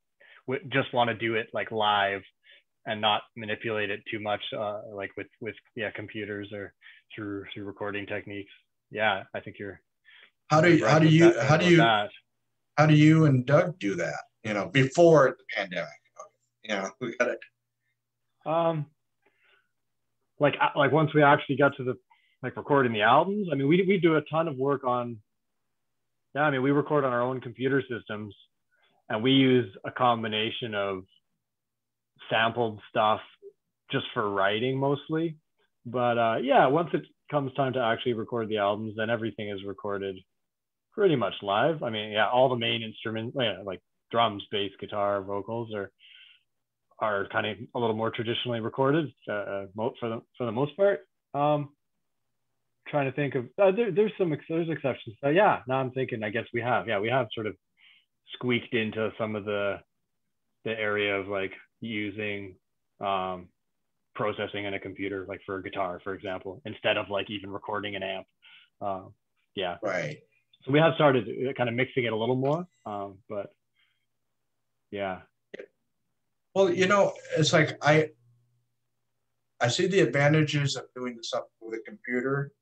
just want to do it like live and not manipulate it too much, like with computers or through recording techniques. Yeah, I think
how do
you're
you,
right about that. Right about that.
how do you and Doug do that before the pandemic? We got it.
Um, like once we actually got to the like recording the albums, I mean, we do a ton of work on. Yeah, I mean, we record on our own computer systems, and we use a combination of sampled stuff just for writing mostly. But yeah, once it comes time to actually record the albums, then everything is recorded pretty much live. I mean, yeah, all the main instruments, like drums, bass, guitar, vocals, are kind of a little more traditionally recorded for the most part. Trying to think of there's exceptions. Yeah, now I'm thinking. I guess we have sort of squeaked into some of the area of like using processing in a computer, like for a guitar, for example, instead of like even recording an amp. Yeah.
Right.
So we have started kind of mixing it a little more, but yeah.
Well, it's like I see the advantages of doing this up with a computer.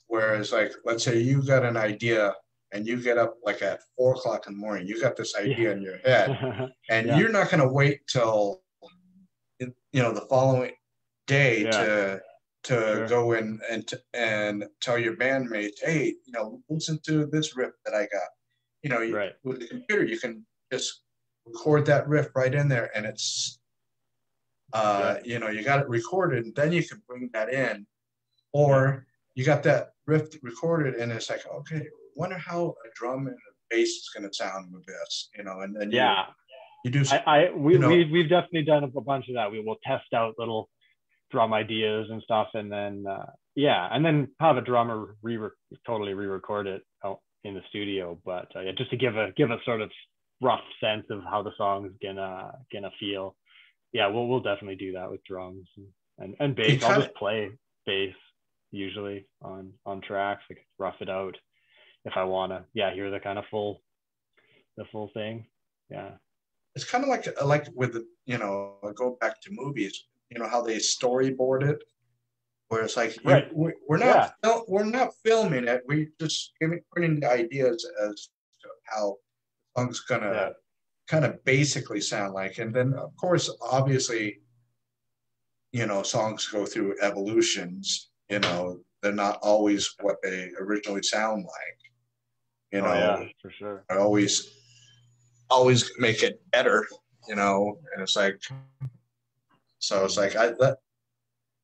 Whereas, like, let's say you got an idea and you get up like at 4 o'clock in the morning, you got this idea in your head, and
Yeah.
you're not going to wait till the following day
Yeah.
to
Sure.
go in and tell your bandmates, hey, listen to this riff that I got.
Right.
With the computer, you can just record that riff right in there, and it's
Yeah.
you got it recorded, and then you can bring that in,
Yeah.
or you got that riff recorded, and it's like, okay, wonder how a drum and a bass is going to sound with this, and then
Yeah.
you do,
We've definitely done a bunch of that. We will test out little drum ideas and stuff, and then and then have a drummer totally re-record it out in the studio. But just to give a sort of rough sense of how the song's gonna feel. Yeah, we'll definitely do that with drums and bass. I'll just play bass usually on tracks, like rough it out if I wanna. Yeah, hear the kind of full thing. Yeah.
it's kind of like with go back to movies, how they storyboard it, where it's like
Right.
we're not filming it, we just putting the ideas as to how the song's gonna kind of basically sound like. And then of course, obviously, songs go through evolutions. They're not always what they originally sound like.
Oh yeah, for sure.
I always make it better. And it's like, so it's like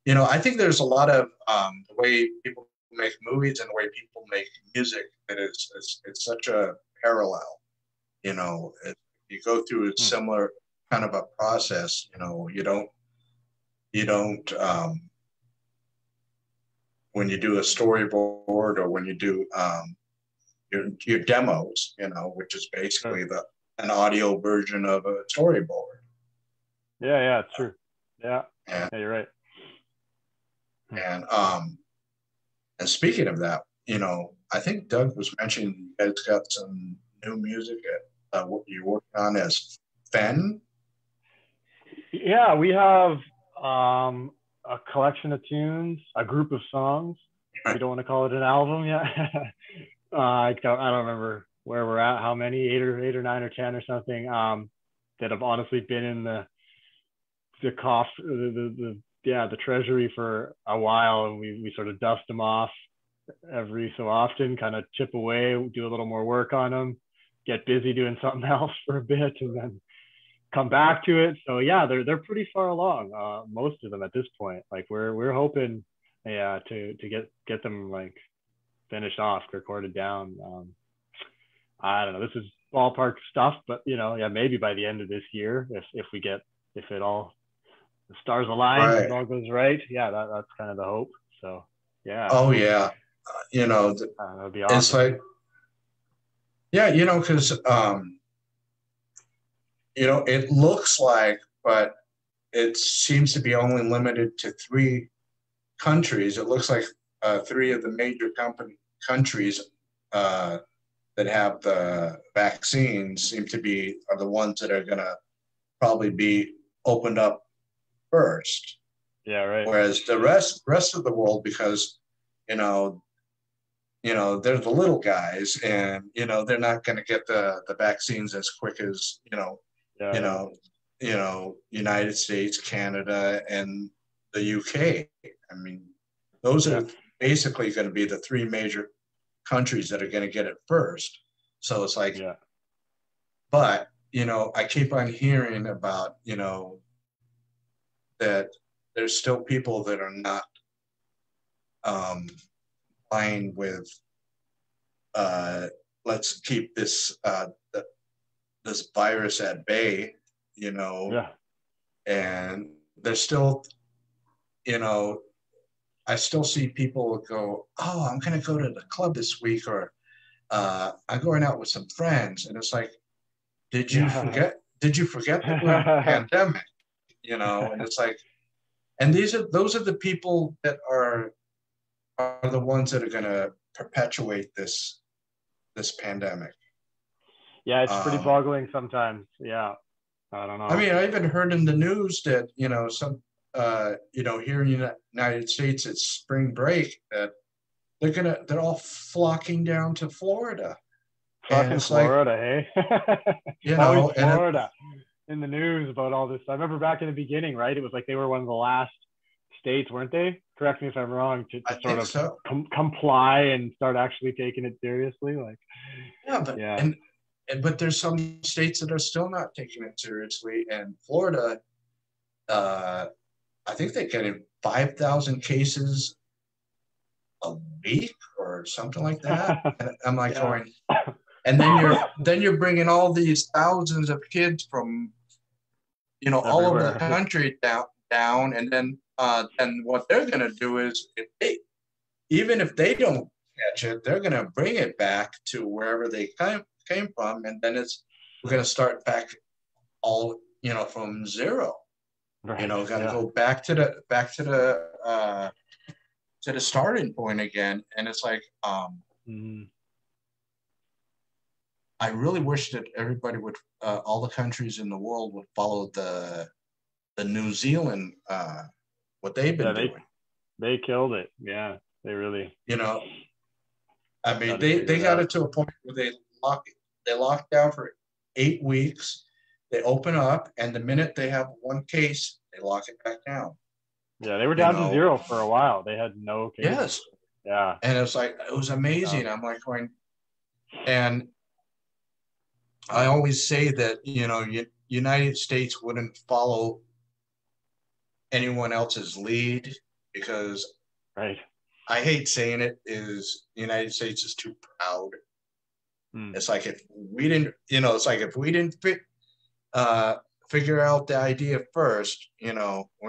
I think there's a lot of the way people make movies and the way people make music that it's such a parallel. You go through a
Hmm.
similar kind of a process. You don't when you do a storyboard or when you do your demos, which is
Sure.
basically an audio version of a storyboard.
Yeah, it's true. Yeah,
And
yeah, you're right. Hmm.
and speaking of that, I think Doug was mentioning you guys got some new music at what you're working on as Fen.
Yeah, we have a collection of tunes, a group of songs. We don't want to call it an album yet. I don't remember where we're at, how many, eight or nine or 10 or something, that have honestly been in the cough, the treasury for a while, and we sort of dust them off every so often, kind of chip away, do a little more work on them, get busy doing something else for a bit, and then come back to it. So yeah, they're pretty far along, most of them at this point. Like we're hoping, yeah, to get them like finished off, recorded down. I don't know. This is ballpark stuff, but yeah, maybe by the end of this year, if it all the stars align and it
Right.
all goes right, yeah, that's kind of the hope. So yeah,
Oh yeah.
that'd be
It's
awesome.
like, yeah, because it looks like, but it seems to be only limited to three countries. It looks like three of the major countries uh, that have the vaccines are the ones that are going to probably be opened up first.
Yeah, right.
Whereas the rest of the world, because you know they're the little guys, and they're not going to get the vaccines as quick as
Yeah,
you
yeah,
know United States, Canada, and the UK. I mean, those
yeah,
are basically going to be the three major countries that are going to get it first. So it's like,
yeah.
but I keep on hearing about that there's still people that are not um, fine with let's keep this virus at bay, you know,
Yeah.
and there's still, you know, I still see people go, oh, I'm going to go to the club this week, or I'm going out with some friends, and it's like, did you
Yeah.
forget? Did you forget that we're in a pandemic? And it's like, and those are the people that are the ones that are going to perpetuate this pandemic.
Yeah, it's pretty
Um,
boggling sometimes. Yeah. I don't
I
know.
mean, I even heard in the news that here in the United States it's spring break, that they're all flocking down to Florida, and
Fucking
it's like
Florida, hey? Always
and
Florida in the news about all this. I remember back in the beginning, right? It was like they were one of the last states, weren't they? Correct me if I'm wrong, to
I
sort
think
of
so.
comply and start actually taking it seriously. Like,
Yeah, but
yeah.
but there's some states that are still not taking it seriously, and Florida, uh, I think they're getting 5,000 cases a week or something like that. And I'm like
Yeah.
going, and then you're bringing all these thousands of kids from all over the
Everywhere.
country down, and then what they're going to do is, even if they don't catch it, they're going to bring it back to wherever they came from, and then we're going to start back all from zero.
Right.
Got to
Yeah.
go back to the starting point again, and it's like,
Mm.
I really wish that everybody would, all the countries in the world would follow the New Zealand, what they've
Yeah.
been doing.
They killed it. Yeah. They really
You know, I mean,
got it
they
figured
got
out.
it to a point where they lock down for 8 weeks. They open up, and the minute they have one case, they lock it back down.
Yeah. They were
You
down to
know,
zero for a while. They had no cases.
yes,
Yeah.
and it's like it was
Yeah.
amazing. I'm like going, and I always say that United States wouldn't follow anyone else's lead. because
Right.
I hate saying it, is the United States is too proud. It's like if we didn't, it's like if we didn't figure out the idea first, we're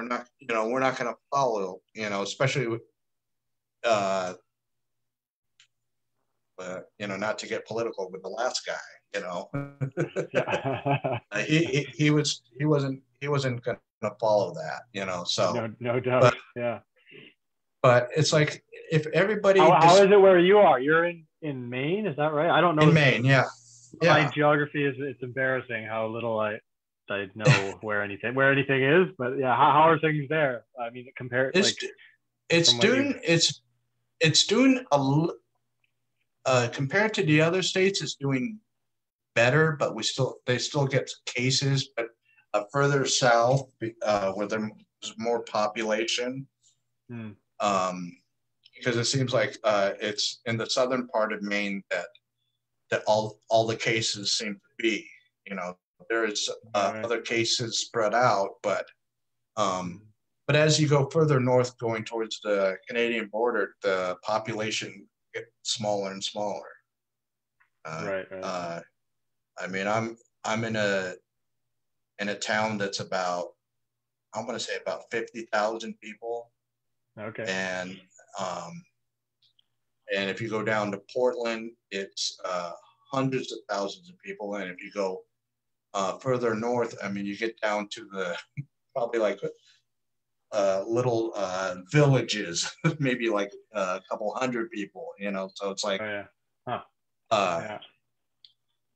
not going to follow, especially with, not to get political with the last guy,
Yeah.
he wasn't going to follow that, so
no doubt.
But it's like if everybody
how is it where you are? You're in Maine, is that right? I don't know.
In Maine, yeah.
My geography it's embarrassing how little I know where anything is, but yeah, how are things there? I mean, compared
it's doing compared to the other states, it's doing better, but they still get cases, but further south, where there's more population, because it seems like it's in the southern part of Maine that all the cases seem to be. There's other cases spread out, but as you go further north, going towards the Canadian border, the population gets smaller and smaller.
Right.
I mean, I'm in a town that's about, I'm going to say about 50,000 people.
Okay.
And if you go down to Portland, it's hundreds of thousands of people. And if you go further north, I mean, you get down to the probably like little villages, maybe like a couple hundred people, so it's like,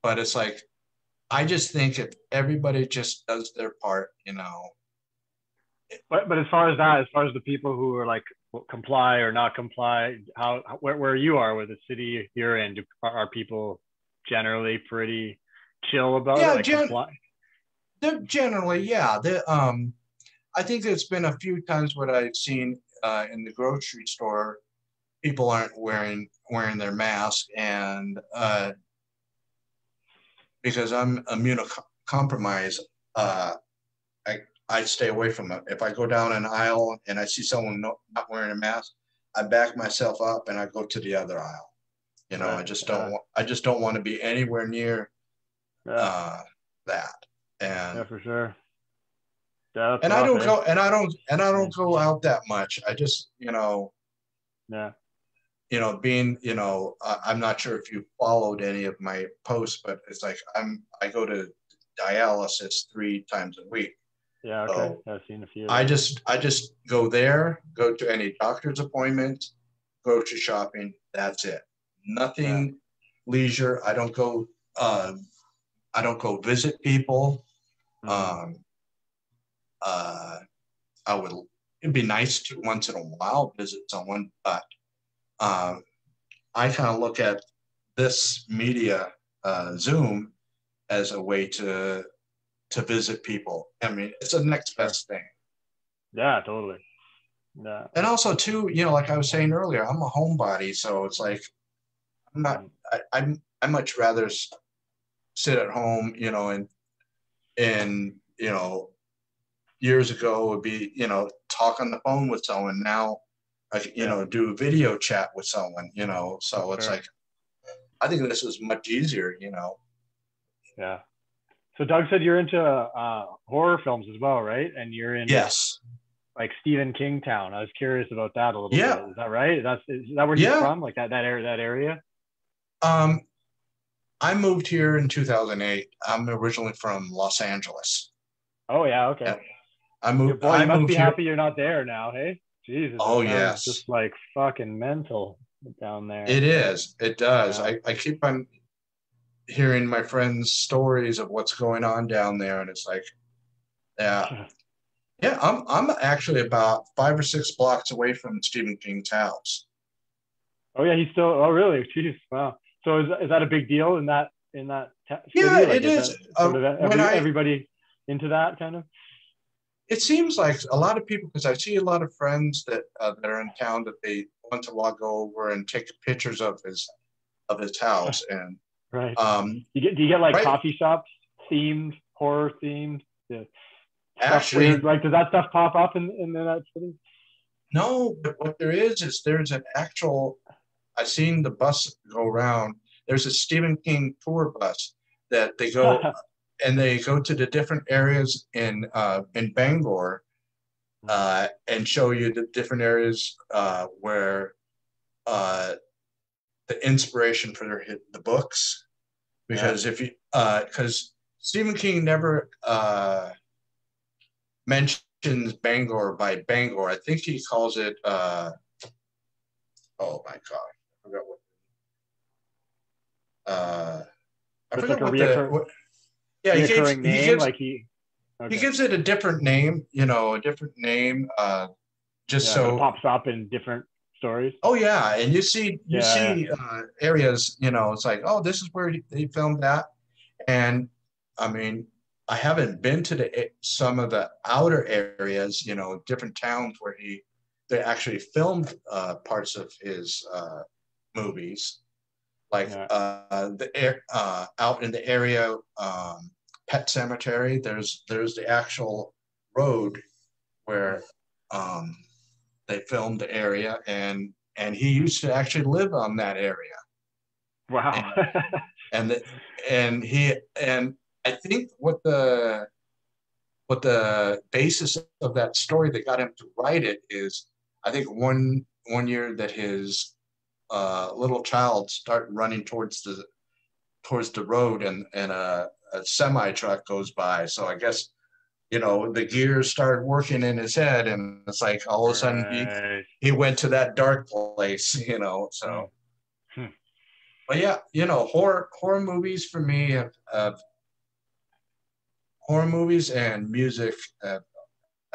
but it's like, I just think if everybody just does their part,
But as far as the people who are like comply or not comply, where you are, where the city you're in, are people generally pretty chill about it? Like comply?
Generally, yeah. I think there's been a few times what I've seen in the grocery store, people aren't wearing their mask, and because I'm immunocompromised, I stay away from it. If I go down an aisle and I see someone not wearing a mask, I back myself up and I go to the other aisle. I just don't want to be anywhere near that. And
for sure.
And I don't go out that much. I just, being, I'm not sure if you followed any of my posts, but it's like I go to dialysis 3 times a week.
Yeah, okay. So I've seen a few.
I just go there, go to any doctor's appointment, grocery shopping. That's it. Nothing leisure. I don't go visit people. It'd be nice to once in a while visit someone, but I kind of look at this media, Zoom, as a way to visit people. I mean, it's the next best thing.
Yeah, totally. Yeah.
And also too, like I was saying earlier, I'm a homebody, so it's like I much rather sit at home, and years ago would be, talk on the phone with someone. Now, do video chat with someone, so it's like, I think this is much easier,
Yeah. So Doug said you're into horror films as well, right? And you're in like Stephen King town. I was curious about that a little bit. Is that right? Is that where he's from? Like that area?
I moved here in 2008. I'm originally from Los Angeles.
Oh yeah, okay.
Yeah. I moved.
Boy, you must be happy you're not there now, hey? Jesus.
Oh yes.
Just like fucking mental down there.
It is. It does. Yeah. I keep on hearing my friends' stories of what's going on down there, and it's like, yeah. I'm actually about 5 or 6 blocks away from Stephen King's house.
Oh yeah, he's still. Oh really? Jeez, wow. So is that a big deal in that city?
Yeah, like, it is.
Everybody into that kind of.
It seems like a lot of people, because I see a lot of friends that are in town that they once in a while go over and take pictures of his house, and
right. Do you get like coffee shops themed, horror themed? Yeah.
Actually,
like does that stuff pop up in that city?
No, but what there is there's an actual. I've seen the bus go around. There's a Stephen King tour bus that they go and they go to the different areas in Bangor and show you the different areas where the inspiration for the books. Because if you because Stephen King never mentions Bangor by Bangor. I think he calls it. Oh my god, I forgot what. I
It's
forgot
like a
what the. What, yeah,
reoccurring
he
name.
gives
Like
he gives it a different name. You know, a different name. Just
but it
so.
pops up in different stories.
Oh yeah, and you see
Yeah.
areas. You know, it's like, oh, this is where he filmed that. And I mean, I haven't been to some of the outer areas, you know, different towns where they actually filmed parts of his movies, like out in the area, Pet Cemetery. There's the actual road where they filmed the area, and he used to actually live on that area.
Wow.
and the, and I think what the basis of that story that got him to write it is, I think one year that his little child started running towards the road, and a semi truck goes by. So I guess, you know, the gears started working in his head, and it's like all of a sudden he went to that dark place, you know. So. But yeah, you know, horror movies for me horror movies and music have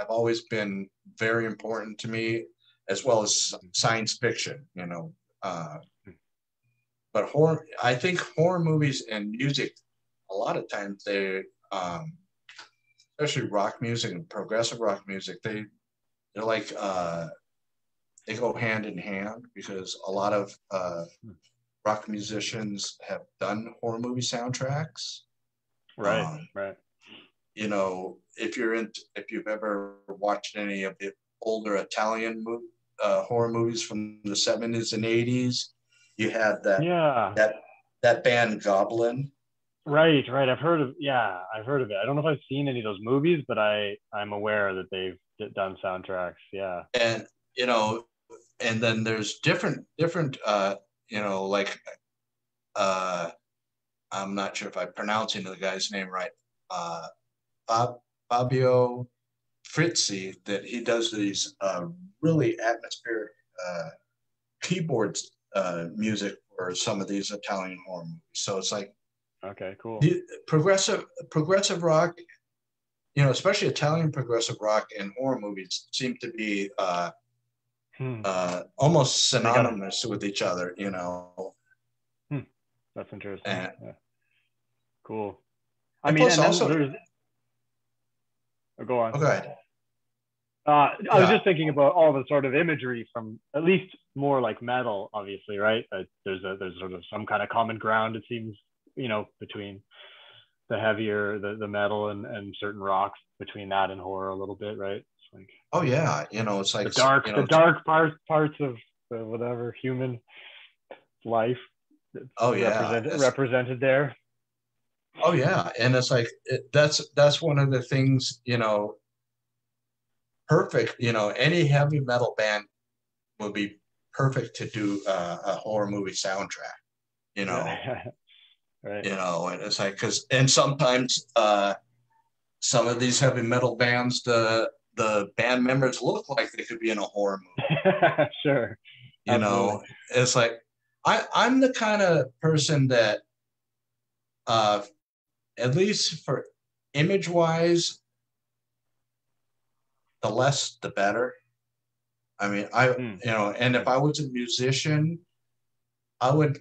always been very important to me, as well as science fiction. You know, but I think horror movies and music, a lot of times especially rock music and progressive rock music, they're like they go hand in hand, because a lot of rock musicians have done horror movie soundtracks.
Right.
You know, if you've ever watched any of the older Italian horror movies from the 70s and 80s, you had that band Goblin.
Right. I've heard of it. I don't know if I've seen any of those movies, but I'm aware that they've done soundtracks. Yeah.
And you know, and then there's different you know, like I'm not sure if I'm pronouncing the guy's name right. Fabio Frizzi, that he does these really atmospheric keyboards music for some of these Italian horror movies. So it's like,
okay, cool.
Progressive rock, you know, especially Italian progressive rock and horror movies seem to be almost synonymous with each other, you know.
That's interesting. Yeah. Cool.
I mean, and also,
there's. Oh, go on.
Oh, go ahead.
I was just thinking about all the sort of imagery from at least more like metal, obviously, right? There's sort of some kind of common ground, it seems, you know, between the heavier, the metal and certain rocks, between that and horror a little bit, right? It's like,
oh yeah, you know, it's like
the dark parts of whatever human life.
Oh yeah,
represented there.
Oh yeah, and it's like that's one of the things, you know. Perfect, you know, any heavy metal band would be perfect to do a horror movie soundtrack, you know.
Right.
You know, and it's like, and sometimes some of these heavy metal bands, the band members look like they could be in a horror movie.
Sure.
You Absolutely. Know, it's like I'm the kind of person that at least for image wise, the less the better. I mean, you know, and if I was a musician, I would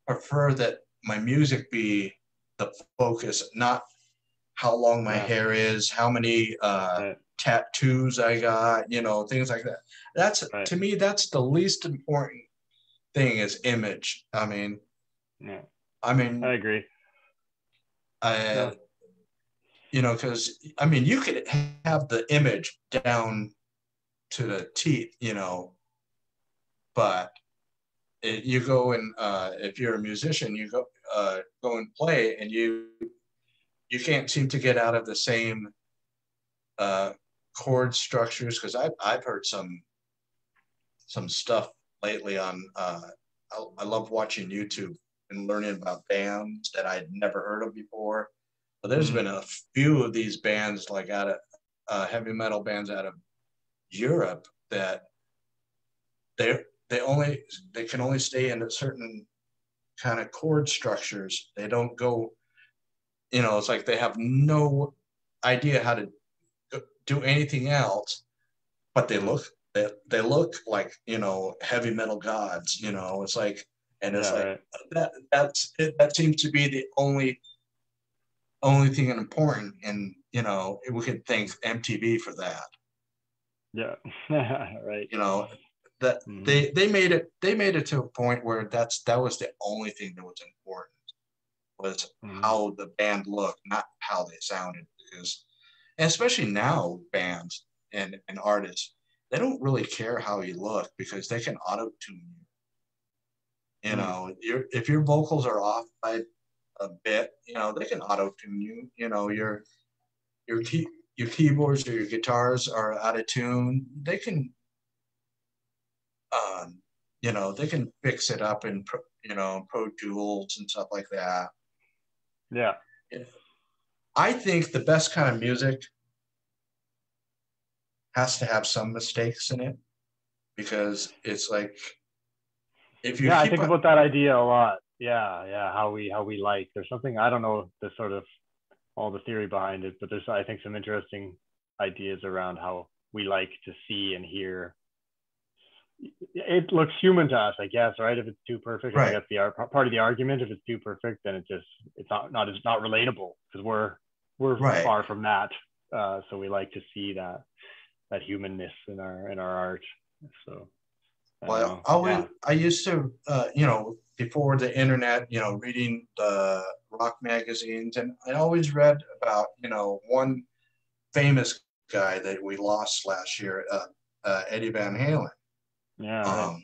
prefer that my music be the focus, not how long my hair is, how many tattoos I got, you know, things like that. That's to me, that's the least important thing, is image. I mean,
I agree.
You know, because I mean, you could have the image down to the teeth, but you go and if you're a musician, you go and play, and you can't seem to get out of the same chord structures, because I've heard some stuff lately on I love watching YouTube and learning about bands that I'd never heard of before. But there's been a few of these bands, like out of heavy metal bands out of Europe, that they can only stay in a certain kind of chord structures. They don't go, it's like they have no idea how to do anything else, but they look like, heavy metal gods. It's like, and it's like that seems to be the only thing important, and we could thank MTV for that.
Yeah. Right.
That they made it to a point where that was the only thing that was important, was how the band looked, not how they sounded. Because, and especially now, bands and artists, they don't really care how you look, because they can auto-tune you. If your vocals are off by a bit, they can auto-tune you. Your keyboards or your guitars are out of tune. They can they can fix it up in Pro Tools and stuff like that.
Yeah.
I think the best kind of music has to have some mistakes in it, because it's like, if you
I think about that idea a lot. Yeah, how we like. There's something, I don't know the sort of all the theory behind it, but there's, I think, some interesting ideas around how we like to see and hear. It looks human to us, I guess, right? If it's too perfect, right. I think that's the part of the argument. If it's too perfect, then it's not relatable, because we're right. far from that. So we like to see that humanness in our art. So,
I used to, before the internet, reading the rock magazines, and I always read about, one famous guy that we lost last year, Eddie Van Halen.
Yeah.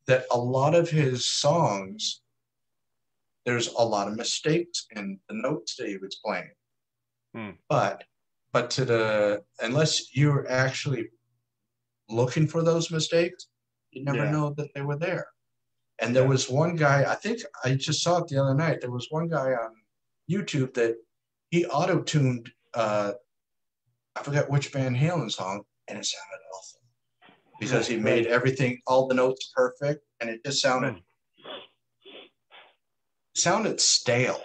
That a lot of his songs, there's a lot of mistakes in the notes that he was playing. But unless you're actually looking for those mistakes, you never know that they were there. And there was one guy, I think I just saw it the other night. There was one guy on YouTube that he auto-tuned, I forget which Van Halen song, and it sounded awful, because he made everything, all the notes perfect, and it just sounded stale.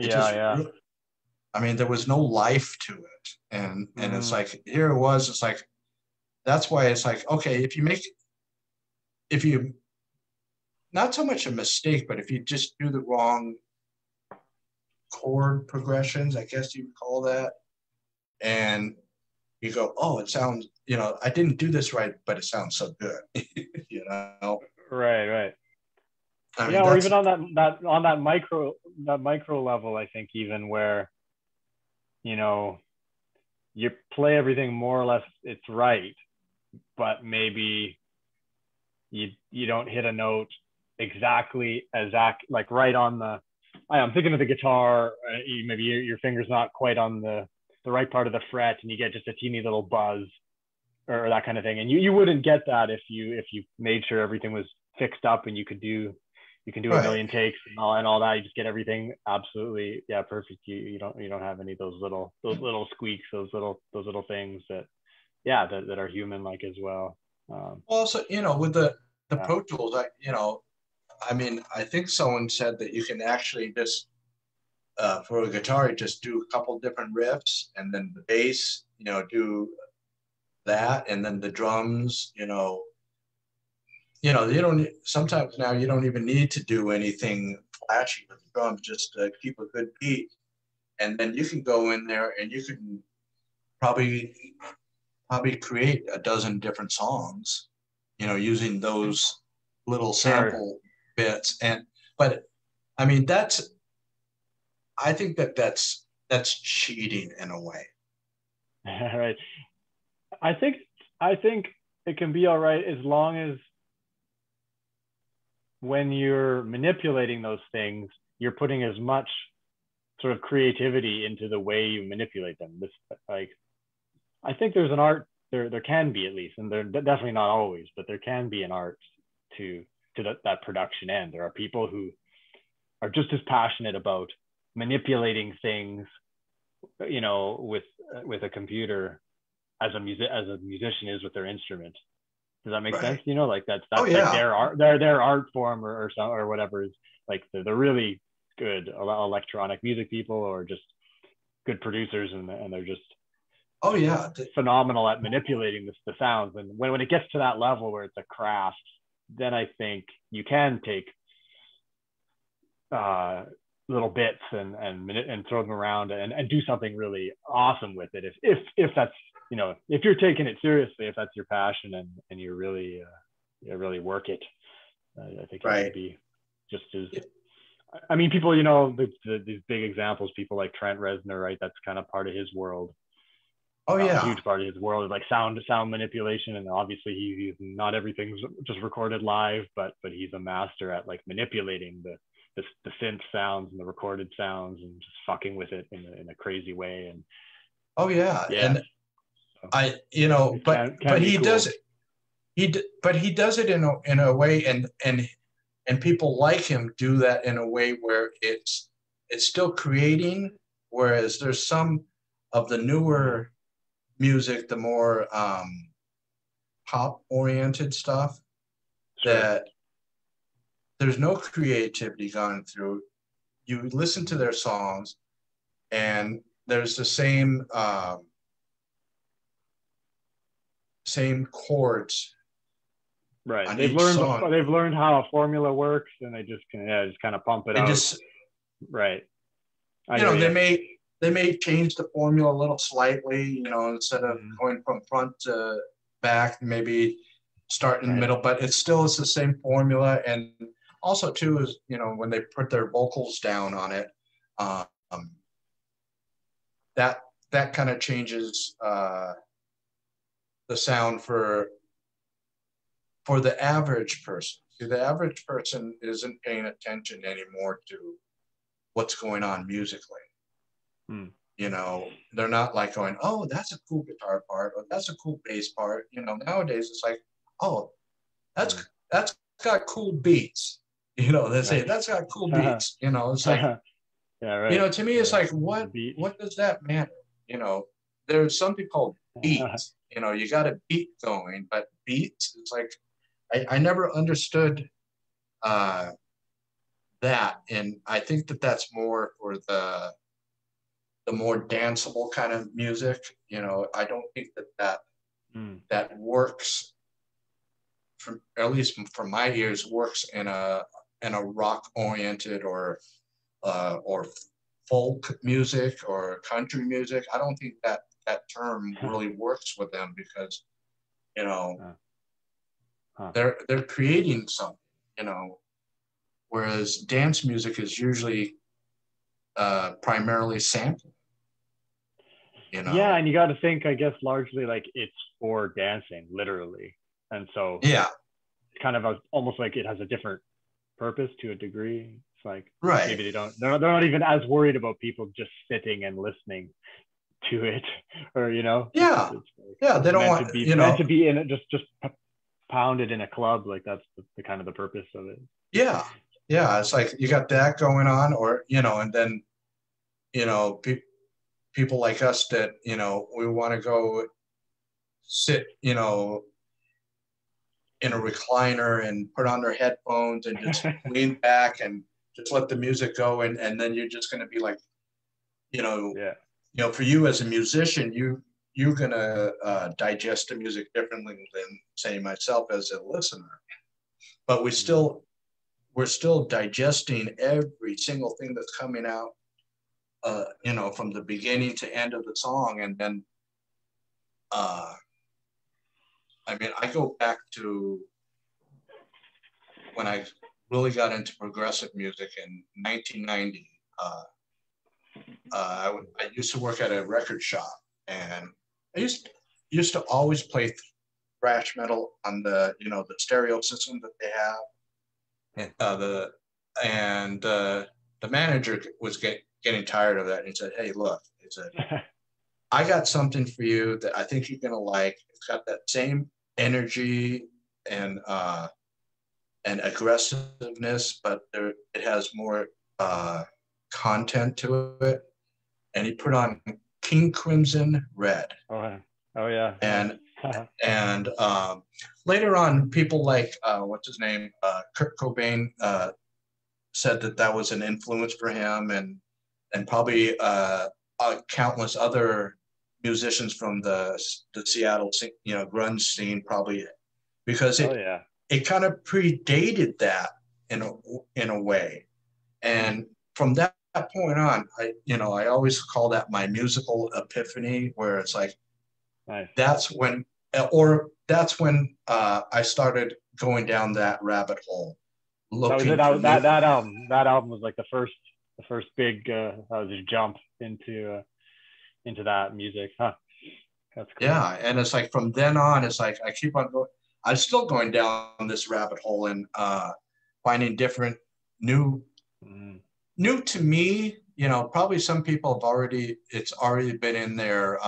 I mean, there was no life to it, and it's like, here it was. It's like, that's why it's like, okay, if you not so much a mistake, but if you just do the wrong chord progressions, I guess you would call that, and you go, oh, it sounds, I didn't do this right, but it sounds so good.
Right. I mean, or even on that micro level, I think, even where, you play everything more or less, it's right, but maybe you don't hit a note exactly like right on the, I'm thinking of the guitar, maybe your finger's not quite on the right part of the fret, and you get just a teeny little buzz or that kind of thing. And you wouldn't get that if you made sure everything was fixed up and you can do a million takes and all that. You just get everything absolutely perfect. You don't have any of those little squeaks, those little things that are human like as well.
Also, with the Pro Tools, I think someone said that you can actually just for a guitar, you just do a couple different riffs, and then the bass, do that, and then the drums, you don't, sometimes now you don't even need to do anything flashy with the drums, just to keep a good beat. And then you can go in there and you can probably create a dozen different songs, using those little sample bits. But I mean, I think that's cheating in a way.
Right. I think I think it can be all right as long as when you're manipulating those things, you're putting as much sort of creativity into the way you manipulate them. This, like, I think there's an art there. There can be, at least, and they're definitely not always, but there can be an art to that production end. There are people who are just as passionate about manipulating things, you know, with a computer as a musician is with their instrument. Does that make sense? You know, like that's
Oh,
like their art form or some or whatever is like they're really good electronic music people or just good producers and they're just phenomenal at manipulating the sounds. And when it gets to that level where it's a craft, then I think you can take little bits and throw them around and do something really awesome with it if that's, you know, if you're taking it seriously, if that's your passion and you really work it. I think it would be just as, I mean, people, you know, these big examples, people like Trent Reznor, right? That's kind of part of his world. A huge part of his world is like sound manipulation, and obviously he's not everything's just recorded live, but he's a master at like manipulating the synth sounds and the recorded sounds and just fucking with it in a crazy way. And
and I, you know, but he cool. does it. But he does it in a way, and people like him do that in a way where it's still creating. Whereas there's some of the newer music, the more pop oriented stuff, that there's no creativity gone through. You listen to their songs, and there's the same chords.
Right. They've learned how a formula works, and they just kind of pump it out. Right.
They may change the formula a little slightly, you know, instead of going from front to back, maybe start in the middle, but it's the same formula. And also too is, you know, when they put their vocals down on it, that kind of changes the sound for the average person. See, the average person isn't paying attention anymore to what's going on musically. You know, they're not like going, oh, that's a cool guitar part, or that's a cool bass part. You know, nowadays it's like, oh, that's got cool beats. You know, they say that's got cool beats. You know, it's like, you know, to me, it's like, what does that matter? You know, there's something called beats. You know, you got a beat going, but beats, it's like, I never understood that. And I think that's more for the more danceable kind of music. You know, I don't think that works, from at least from my ears, works in a rock oriented or folk music or country music. I don't think that term really works with them, because, you know, they're creating something, you know, whereas dance music is usually primarily sampling. You know?
Yeah, and you got to think, I guess, largely like it's for dancing, literally, and so it's kind of almost like it has a different purpose to a degree. It's like maybe they're not even as worried about people just sitting and listening to it, or, you know,
they don't want
meant to be in it, just pounded in a club. Like that's the kind of the purpose of it.
It's like you got that going on, or, you know, and then, you know, people like us that, you know, we want to go sit, you know, in a recliner and put on their headphones and just lean back and just let the music go, and then you're just going to be like, you know, for you as a musician, you're going to digest the music differently than, say, myself as a listener. But we're still digesting every single thing that's coming out, you know, from the beginning to end of the song. And then, I mean, I go back to when I really got into progressive music in 1990. I used to work at a record shop, and I used to always play thrash metal on the the stereo system that they have. The manager was getting tired of that, and he said, "Hey, look," he said, "I got something for you that I think you're gonna like. It's got that same energy and aggressiveness, but it has more content to it." And he put on King Crimson Red.
Oh yeah.
And later on, people like what's his name, Kurt Cobain, said that was an influence for him, and probably countless other musicians from the Seattle grunge scene, probably, because it kind of predated that in a way. And from that point on, I always call that my musical epiphany, where it's like,
nice.
that's when I started going down that rabbit hole.
That album was like the first big jump into that music, huh? That's cool.
Yeah, and it's like from then on, it's like I keep on going. I'm still going down this rabbit hole and finding different new to me. Probably some people it's already been in their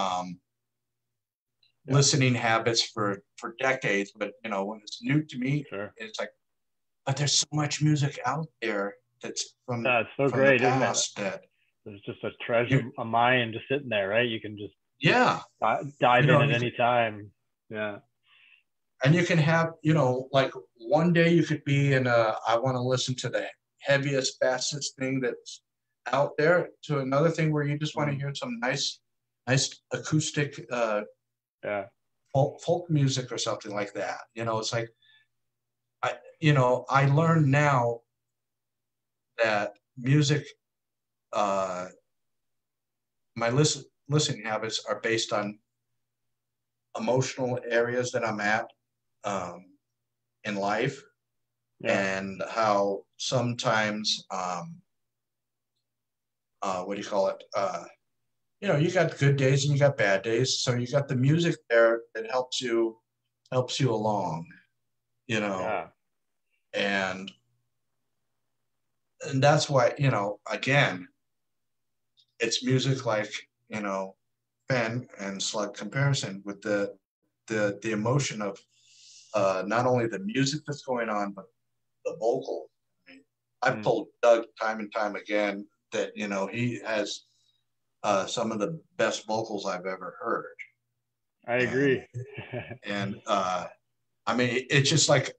listening habits for decades, but when it's new to me, it's like, but there's so much music out there that's from
so great,
the past,
isn't it? That there's just a treasure, a mine just sitting there, right? You can just dive in at any time. Yeah.
And you can have, like one day you could be in I want to listen to the heaviest, fastest thing that's out there, to another thing where you just want to hear some nice acoustic folk music or something like that. It's like, I learned now that music, my listening habits are based on emotional areas that I'm at in life, and how sometimes what do you call it? You got good days and you got bad days, so you got the music there that helps you along, and that's why, again, it's music like, Fenn and Slug comparison with the emotion of not only the music that's going on, but the vocal. I mean, I've told Doug time and time again that, he has some of the best vocals I've ever heard.
I agree.
And I mean, it's just like,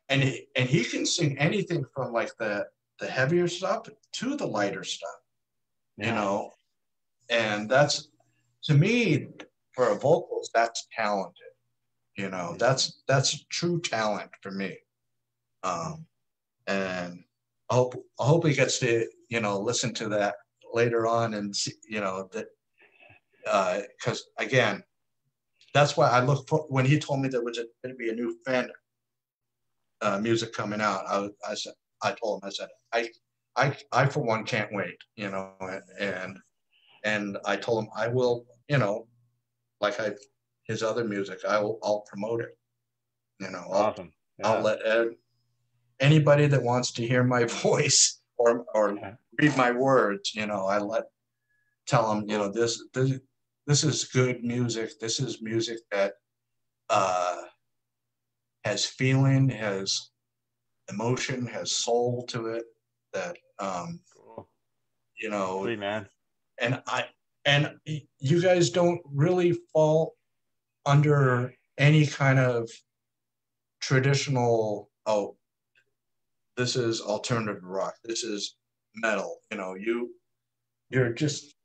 and he can sing anything from like the heavier stuff to the lighter stuff, and that's, to me, for a vocals, that's talented. That's true talent for me. And I hope he gets to, listen to that later on and see, that, because again, that's why I look for, when he told me there was going to be a new Fenn music coming out, I told him, I for one can't wait, and I told him I will, like his other music, I'll promote it,
Awesome.
I'll let anybody that wants to hear my voice or read my words, tell them, this is good music. This is music that has feeling, has emotion, has soul to it. That
cool.
Sweet,
man.
And you guys don't really fall under any kind of traditional, this is alternative rock, this is metal. You're just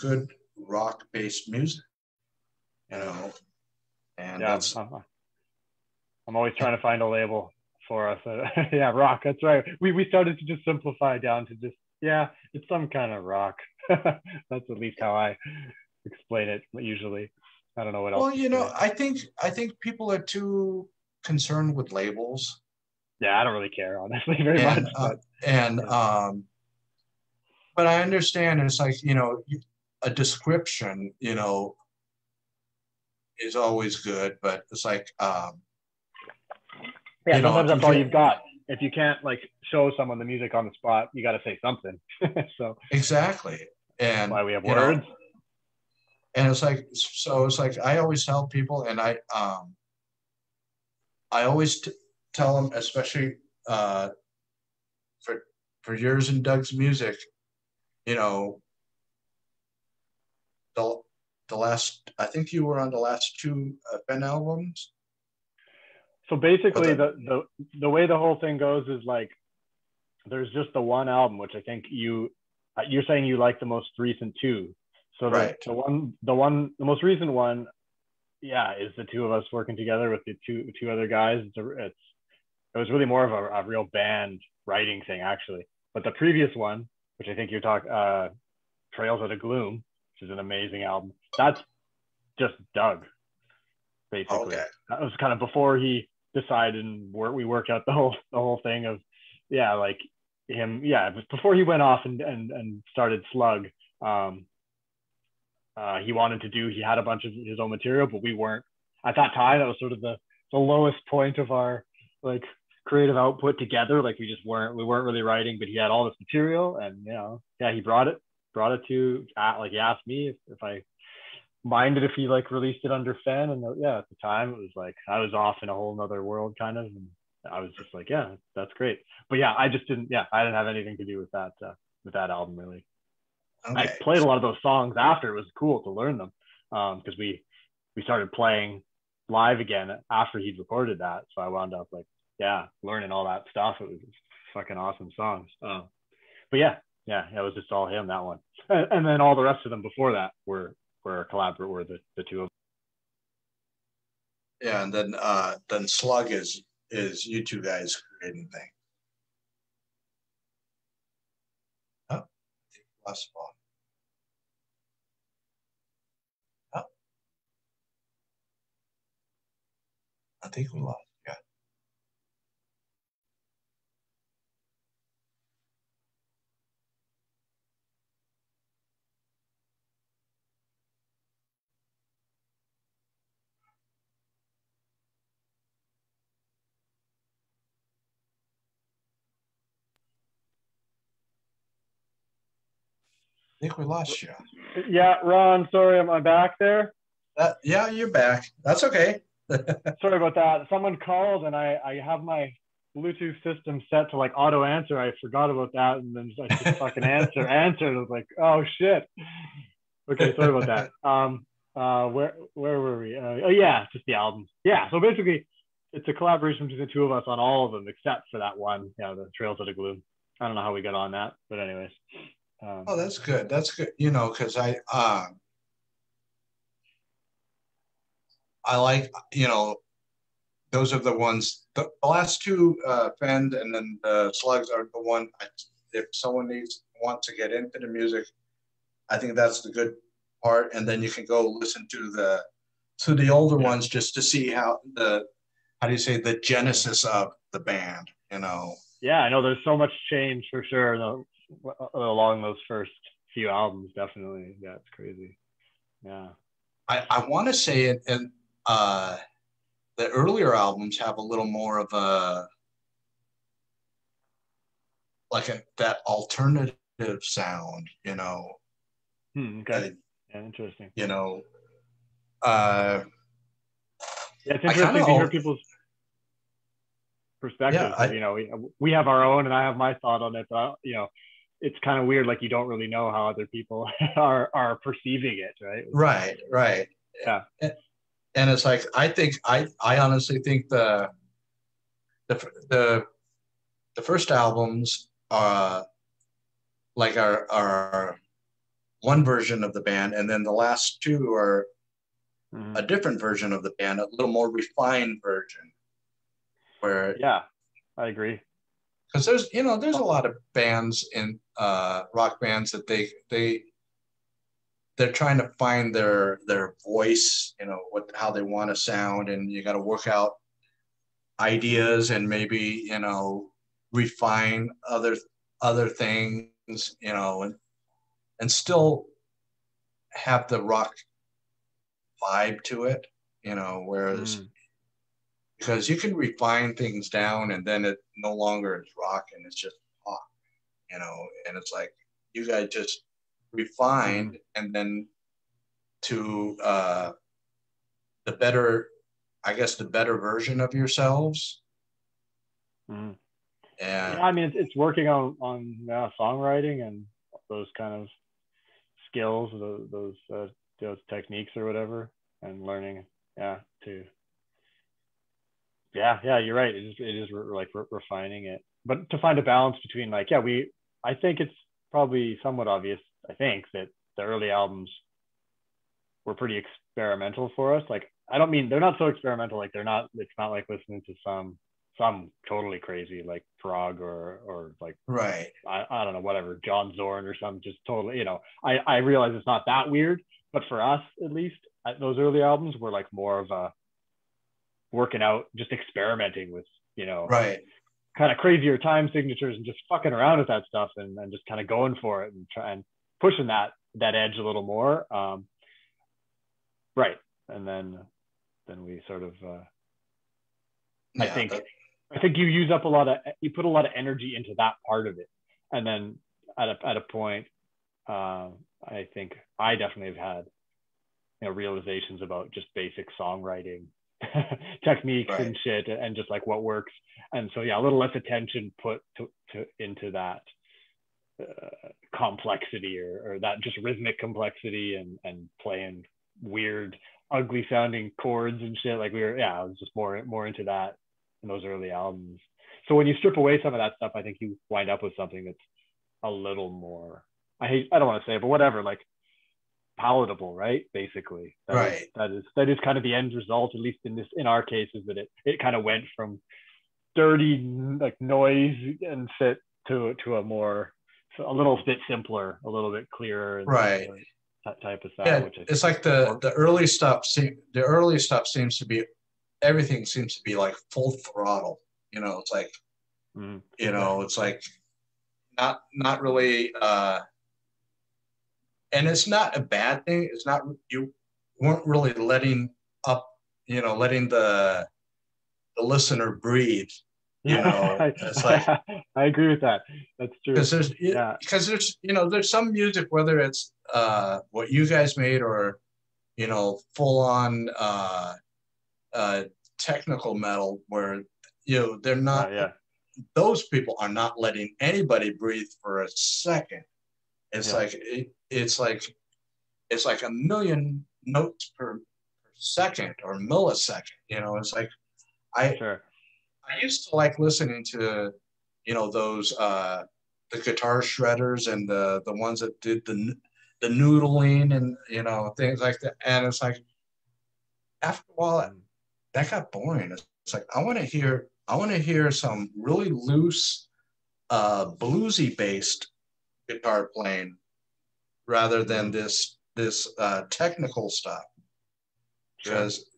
good rock-based music. And that's.
I'm always trying to find a label for us. Yeah, rock. That's right. We started to just simplify down to just, it's some kind of rock. That's at least how I explain it usually. I don't know what else.
Well, I think people are too concerned with labels.
Yeah, I don't really care, honestly, very much.
But I understand, it's like, a description, is always good, but it's like,
Yeah,
you know,
sometimes
if you
that's all
get
you've got. If you can't like show someone the music on the spot, you got to say something. So
exactly,
that's
and
why we have
you know,
words.
and it's like, so it's like I always tell people, and I always tell them, especially for yours and Doug's music, you know, the last, I think you were on the last two Ben albums.
So
Or
basically,
the,
the way the whole thing goes is like there's just the one album, which I think you're saying you like the most recent two. So
right.
the most recent one, yeah, is the two of us working together with the two other guys. It was really more of a real band writing thing actually. But the previous one, which I think you're talking, Trails Out of Gloom, which is an amazing album. That's just Doug, basically.
Okay.
That was kind of before he decided and we worked out the whole thing of, yeah, like him, yeah, before he went off and started Slug. He had a bunch of his own material, but we weren't at that time. That was sort of the lowest point of our like creative output together. Like we weren't really writing, but he had all this material, and yeah, he brought it to like he asked me if I minded if he like released it under Fen, and yeah, at the time it was like I was off in a whole nother world kind of, and I was just like, yeah, that's great. But yeah, I didn't have anything to do with that album really. I
Okay.
played a lot of those songs after. It was cool to learn them because we started playing live again after he'd recorded that. So I wound up like, yeah, learning all that stuff. It was fucking awesome songs. But yeah, it was just all him, that one. And then all the rest of them before that were the two of them.
Yeah, and then Slug is you two guys creating thing. Oh, lost ball. Oh, I think we lost. Yeah. I think we lost you.
Yeah, Ron, sorry, am I back there?
Yeah, you're back. That's okay.
Sorry about that. Someone called and I have my Bluetooth system set to like auto answer. I forgot about that, and then I just fucking answered. I was like, oh shit. Okay, sorry about that. Where were we? Oh yeah, just the albums. Yeah, so basically, it's a collaboration between the two of us on all of them except for that one. Yeah, the Trails of the Gloom. I don't know how we got on that, but anyways.
Oh, that's good. That's good. You know, because I like, you know, those are the ones. The last two, Fend and then the Slugs are the one. If someone wants to get into the music, I think that's the good part. And then you can go listen to the older ones just to see how do you say, the genesis of the band. You know.
Yeah, I know there's so much change for sure along those first few albums. Definitely, yeah, it's crazy. Yeah,
I want to say it, and the earlier albums have a little more of a that alternative sound, you know.
okay. Yeah, interesting.
You know,
Yeah, it's
I kind
interesting to hear
of,
people's
yeah,
perspectives. We have our own, and I have my thought on it. But it's kind of weird. Like you don't really know how other people are perceiving it, right?
right.
Yeah.
And it's like I honestly think the the first albums are one version of the band, and then the last two are a different version of the band, a little more refined version. Where
yeah, I agree.
Because there's a lot of bands in rock bands that they're trying to find their voice, how they want to sound, and you got to work out ideas and maybe refine other things, and still have the rock vibe to it. whereas because you can refine things down and then it no longer is rock and it's just pop, and it's like you guys just refined and then to the better, I guess, the better version of yourselves.
And
yeah,
I mean, it's working on songwriting and those kind of skills, those techniques or whatever, and learning, you're right. It is like refining it, but to find a balance between like, I think it's probably somewhat obvious, I think, that the early albums were pretty experimental for us. Like, I don't mean they're not so experimental, like it's not like listening to some totally crazy like prog or like,
right,
I don't know, whatever, John Zorn or some just totally, I realize it's not that weird, but for us at least, those early albums were like more of a working out, just experimenting with,
right,
kind of crazier time signatures and just fucking around with that stuff and just kind of going for it and trying pushing that edge a little more. Right. And then we sort of, I think you put a lot of energy into that part of it. And then at a point, I think I definitely have had, realizations about just basic songwriting techniques and shit, and just like what works. And so, a little less attention put into that complexity or that just rhythmic complexity and playing weird, ugly sounding chords and shit. Like I was just more into that in those early albums. So when you strip away some of that stuff, I think you wind up with something that's a little more, I don't want to say it, but whatever, like palatable, right? Basically, that is kind of the end result, at least in our case, is that it kind of went from dirty like noise and fit to a little bit simpler, a little bit clearer, and
right.
That type of sound.
Which it's like the early stuff. The early stuff seems to be, everything seems to be like full throttle. It's like, it's like not really. And it's not a bad thing. It's not, you weren't really letting the listener breathe. It's like
I agree with that. That's true.
Because there's some music, whether it's what you guys made or full on technical metal, where they're not. Those people are not letting anybody breathe for a second. It's like a million notes per second or millisecond. It's like I used to like listening to those the guitar shredders and the ones that did the noodling and things like that. And it's like after a while that got boring. It's like I want to hear some really loose bluesy based guitar playing rather than this technical stuff, because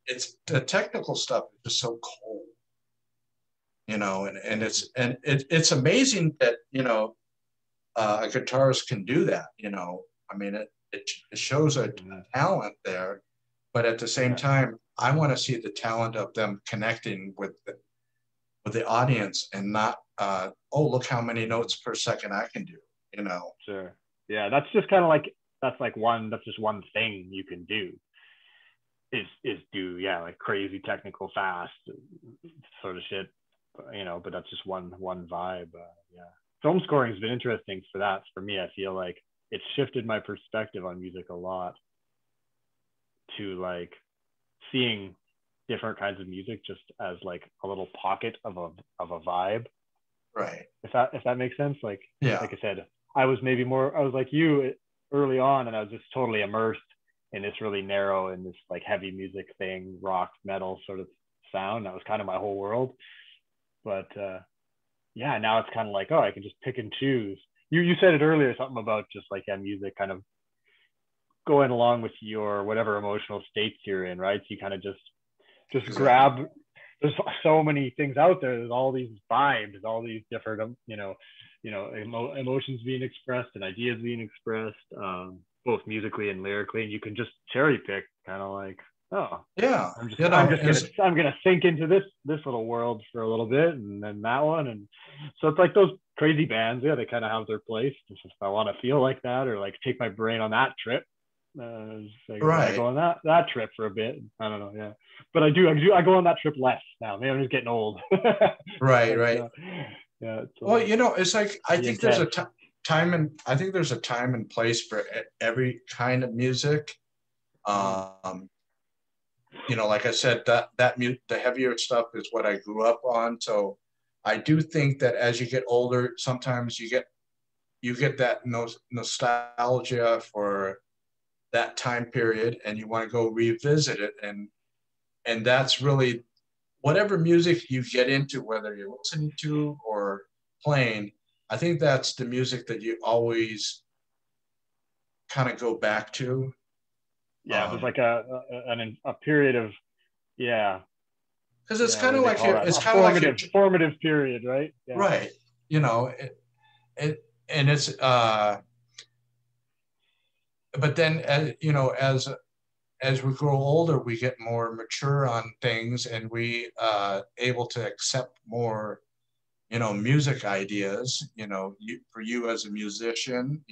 it's the technical stuff is just so cold, and it's amazing that a guitarist can do that. I mean it shows a talent there, but at the same time I want to see the talent of them connecting with the audience and not look how many notes per second I can do.
Sure. Yeah, that's just kind of like that's just one thing you can do is do like crazy technical fast sort of shit, but that's just one vibe. Film scoring has been interesting for that. For me, I feel like it's shifted my perspective on music a lot to like seeing different kinds of music just as like a little pocket of a vibe.
Right.
If that makes sense. Like I said, I was like you early on, and I was just totally immersed in this really narrow and this like heavy music thing, rock, metal sort of sound. That was kind of my whole world. But now it's kind of like, I can just pick and choose. You said it earlier, something about just like music kind of going along with your whatever emotional states you're in, right? So you kind of just grab. There's so many things out there. There's all these vibes, all these different, emotions being expressed and ideas being expressed, both musically and lyrically. And you can just cherry pick, kind of like, Oh,
Yeah,
I'm gonna sink into this little world for a little bit, and then that one, and so it's like those crazy bands. Yeah, they kind of have their place. It's just I want to feel like that, or like take my brain on that trip. Like, I want to
right,
go on that trip for a bit. I don't know, yeah, but I go on that trip less now. Maybe I'm just getting old.
right,
But,
right.
yeah,
Well, it's like I
pretty
think there's a
intense.
time and I think there's a time and place for every kind of music.
Mm.
Um, like I said, the heavier stuff is what I grew up on. So I do think that as you get older, sometimes you get that nostalgia for that time period, and you want to go revisit it, and that's really whatever music you get into, whether you're listening to or playing. I think that's the music that you always kind of go back to.
Yeah, there's like a period of yeah
Because it's
yeah
kind
what do
of
they
like
call
you're
that,
it's
a
kind of like you're
formative period, right? Yeah.
right. you know it, and it's but then as we grow older, we get more mature on things, and we able to accept more music ideas. For you as a musician,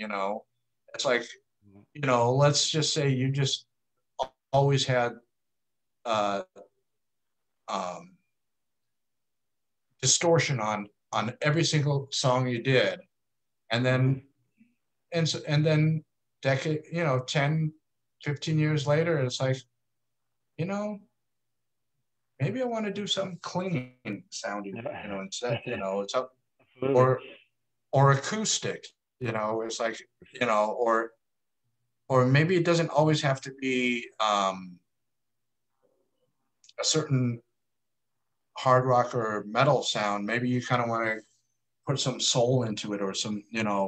it's like, let's just say you just always had uh, um, distortion on every single song you did, and
Mm-hmm.
then and then decade 10, 15 years later, it's like, you know maybe I want to do something clean sounding,
Yeah.
instead, it's up,
Absolutely.
or acoustic, it's like, or maybe it doesn't always have to be a certain hard rock or metal sound. Maybe you kind of want to put some soul into it, or some,
Yeah.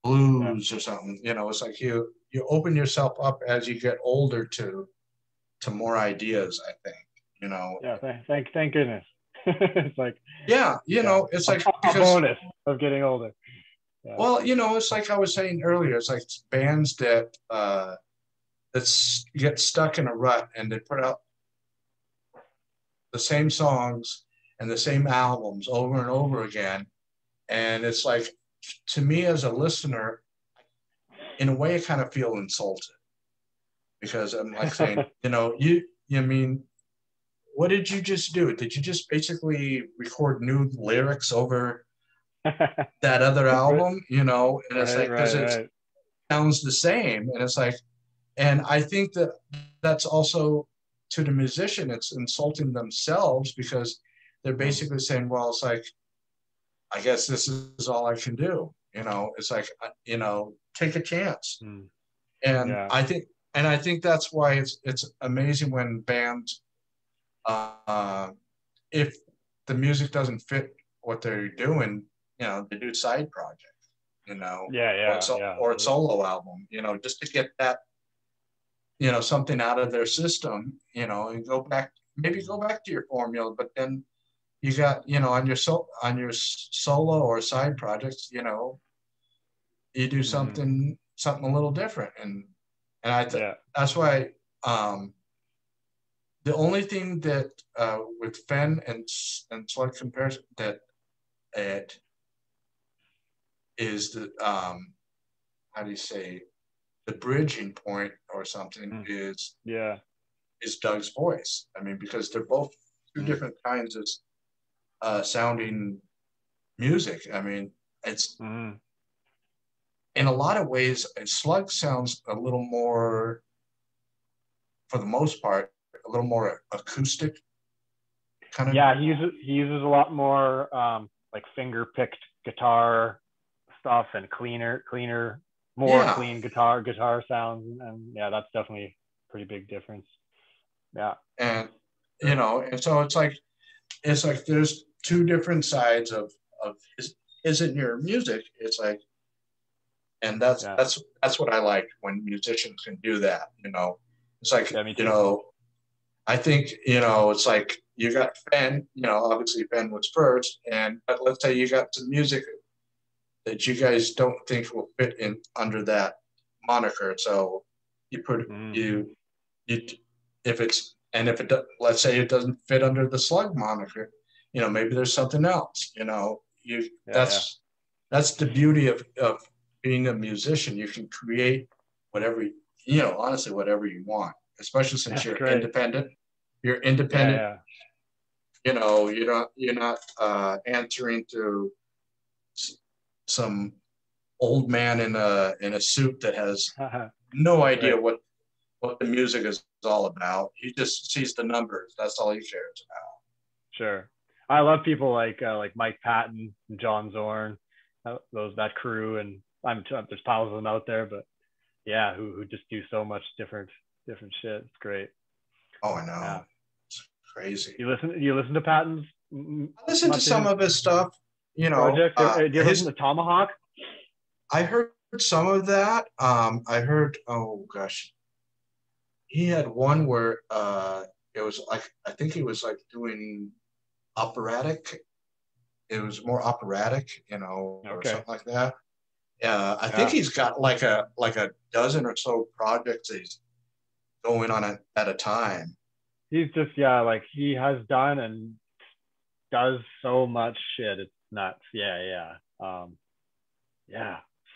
blues or something. It's like you open yourself up as you get older to more ideas, I think, you know.
Yeah. Thank goodness. It's like
Yeah,
yeah,
it's
a,
like,
a
because,
bonus of getting older. Yeah.
well, it's like I was saying earlier, it's like bands that get stuck in a rut, and they put out the same songs and the same albums over and over again. And it's like, to me as a listener, in a way, I kind of feel insulted, because I'm like saying, you mean, what did you just do? Did you just basically record new lyrics over that other
Right.
album? And it's
Right.
like, because
Right.
it
Right.
sounds the same. And it's like, and I think that that's also, to the musician, it's insulting themselves, because they're
Mm.
basically saying, well, it's like, I guess this is all I can do. It's like, take a chance.
Mm.
And
Yeah.
I think that's why it's amazing when bands, uh, if the music doesn't fit what they're doing, they do side projects,
Yeah. Yeah. Yeah.
or a
Absolutely.
solo album, just to get that, something out of their system, and maybe go back to your formula. But then you got, on your solo or side projects, you do
Mm-hmm.
something a little different. And
Yeah.
that's why, the only thing that, with Fen and Slug comparison, that it is the, how do you say, the bridging point or something,
Mm.
is
Yeah.
Doug's voice. I mean, because they're both two
Mm.
different kinds of sounding music. I mean, it's,
Mm.
in a lot of ways, Slug sounds a little more, for the most part, a little more acoustic kind of.
Yeah. He uses a lot more like finger picked guitar stuff and more
Yeah,
clean guitar sounds, and yeah, that's definitely a pretty big difference. Yeah.
and and so it's like there's two different sides of his in your music. It's like, and that's
Yeah.
that's that's what I like, when musicians can do that. It's like,
Yeah. Me too.
I think, it's like, you got Fen, obviously Fen was first, but let's say you got some music that you guys don't think will fit in under that moniker. So you put
Mm.
you you if it let's say it doesn't fit under the Slug moniker, maybe there's something else.
Yeah.
That's the beauty of being a musician. You can create whatever honestly whatever you want, especially since
That's
you're
great.
independent. You're
Yeah.
independent.
Yeah.
You're not answering to some old man in a suit that has no idea
Right.
what the music is all about. He just sees the numbers. That's all he cares about.
Sure. I love people like Mike Patton and John Zorn, that crew, and there's piles of them out there, but yeah, who just do so much different shit. It's great.
Oh, I know.
Yeah.
It's crazy.
You listen to Patton's?
I listen to some of his stuff.
Project. Do you listen to Tomahawk?
I heard some of that. I heard. Oh gosh, he had one where it was like I think he was like doing operatic. It was more operatic, or something like that. I think he's got like a dozen or so projects he's going on at a time.
He's just like he has done and does so much shit. It's nuts. Yeah.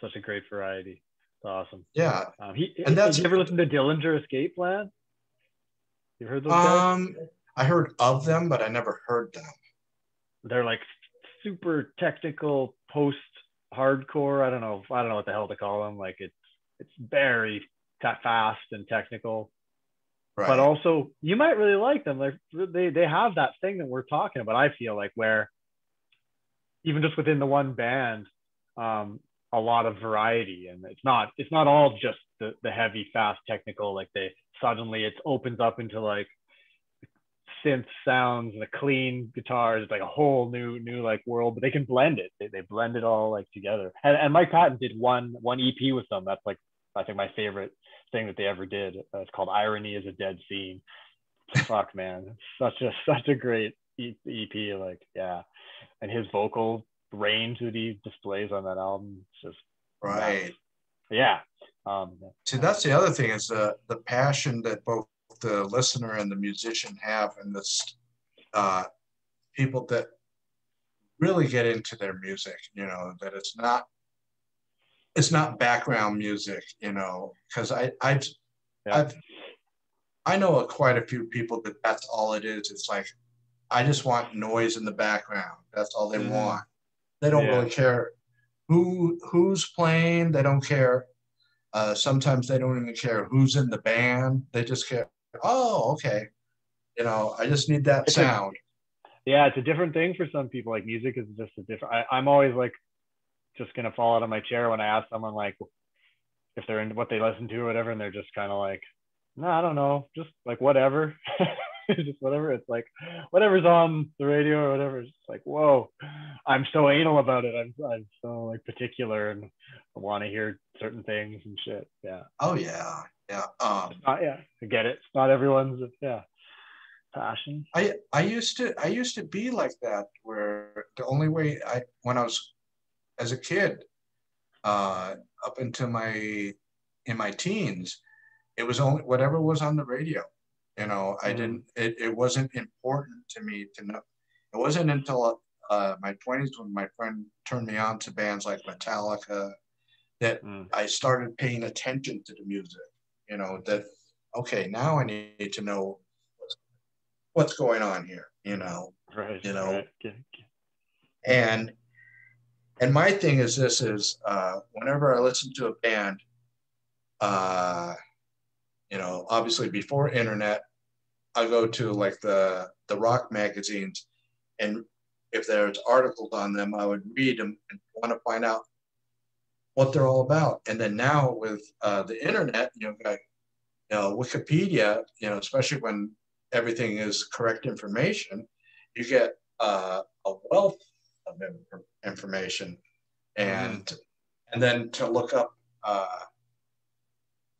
Such a great variety. It's awesome.
Yeah.
Did you ever listen to Dillinger Escape Plan? You heard those guys?
I heard of them, but I never heard them.
They're like super technical post hardcore. I don't know what the hell to call them. Like it's very fast and technical. Right. But also you might really like them. Like they have that thing that we're talking about. I feel like where even just within the one band, a lot of variety, and it's not all just the heavy, fast, technical. Like it opens up into like synth sounds and a clean guitars. It's like a whole new like world, but they can blend it. They blend it all like together. And Mike Patton did one EP with them. That's like I think my favorite thing that they ever did. It's called Irony is a Dead Scene. Fuck man, such a great EP. Like yeah, and his vocal range that he displays on that album is just
right.
Yeah.
See, that's the other thing is the passion that both the listener and the musician have, and this people that really get into their music. That it's not background music. Because I know quite a few people that's all it is. It's like I just want noise in the background. That's all they want. They don't really care who's playing. They don't care. Sometimes they don't even care who's in the band. They just care. Oh, okay. I just need that sound.
It's a different thing for some people. Like music is just a different. I'm always like just gonna fall out of my chair when I ask someone like if they're into what they listen to or whatever, and they're just kind of like, no, I don't know, just like whatever. Just whatever. It's like whatever's on the radio or whatever. It's like, whoa, I'm so anal about it. I'm so like particular and I want to hear certain things and shit. Yeah.
Oh yeah.
I get it. It's not everyone's passion.
I used to be like that, where the only way when I was as a kid, up into in my teens, it was only whatever was on the radio. I didn't, it wasn't important to me to know. It wasn't until my 20s when my friend turned me on to bands like Metallica that I started paying attention to the music, that, okay, now I need to know what's going on here,
Right. Right.
And my thing is this is, whenever I listen to a band, obviously before internet, I go to like the rock magazines, and if there's articles on them, I would read them and want to find out what they're all about. And then now with the internet, Wikipedia, especially when everything is correct information, you get a wealth of information, and then to look up.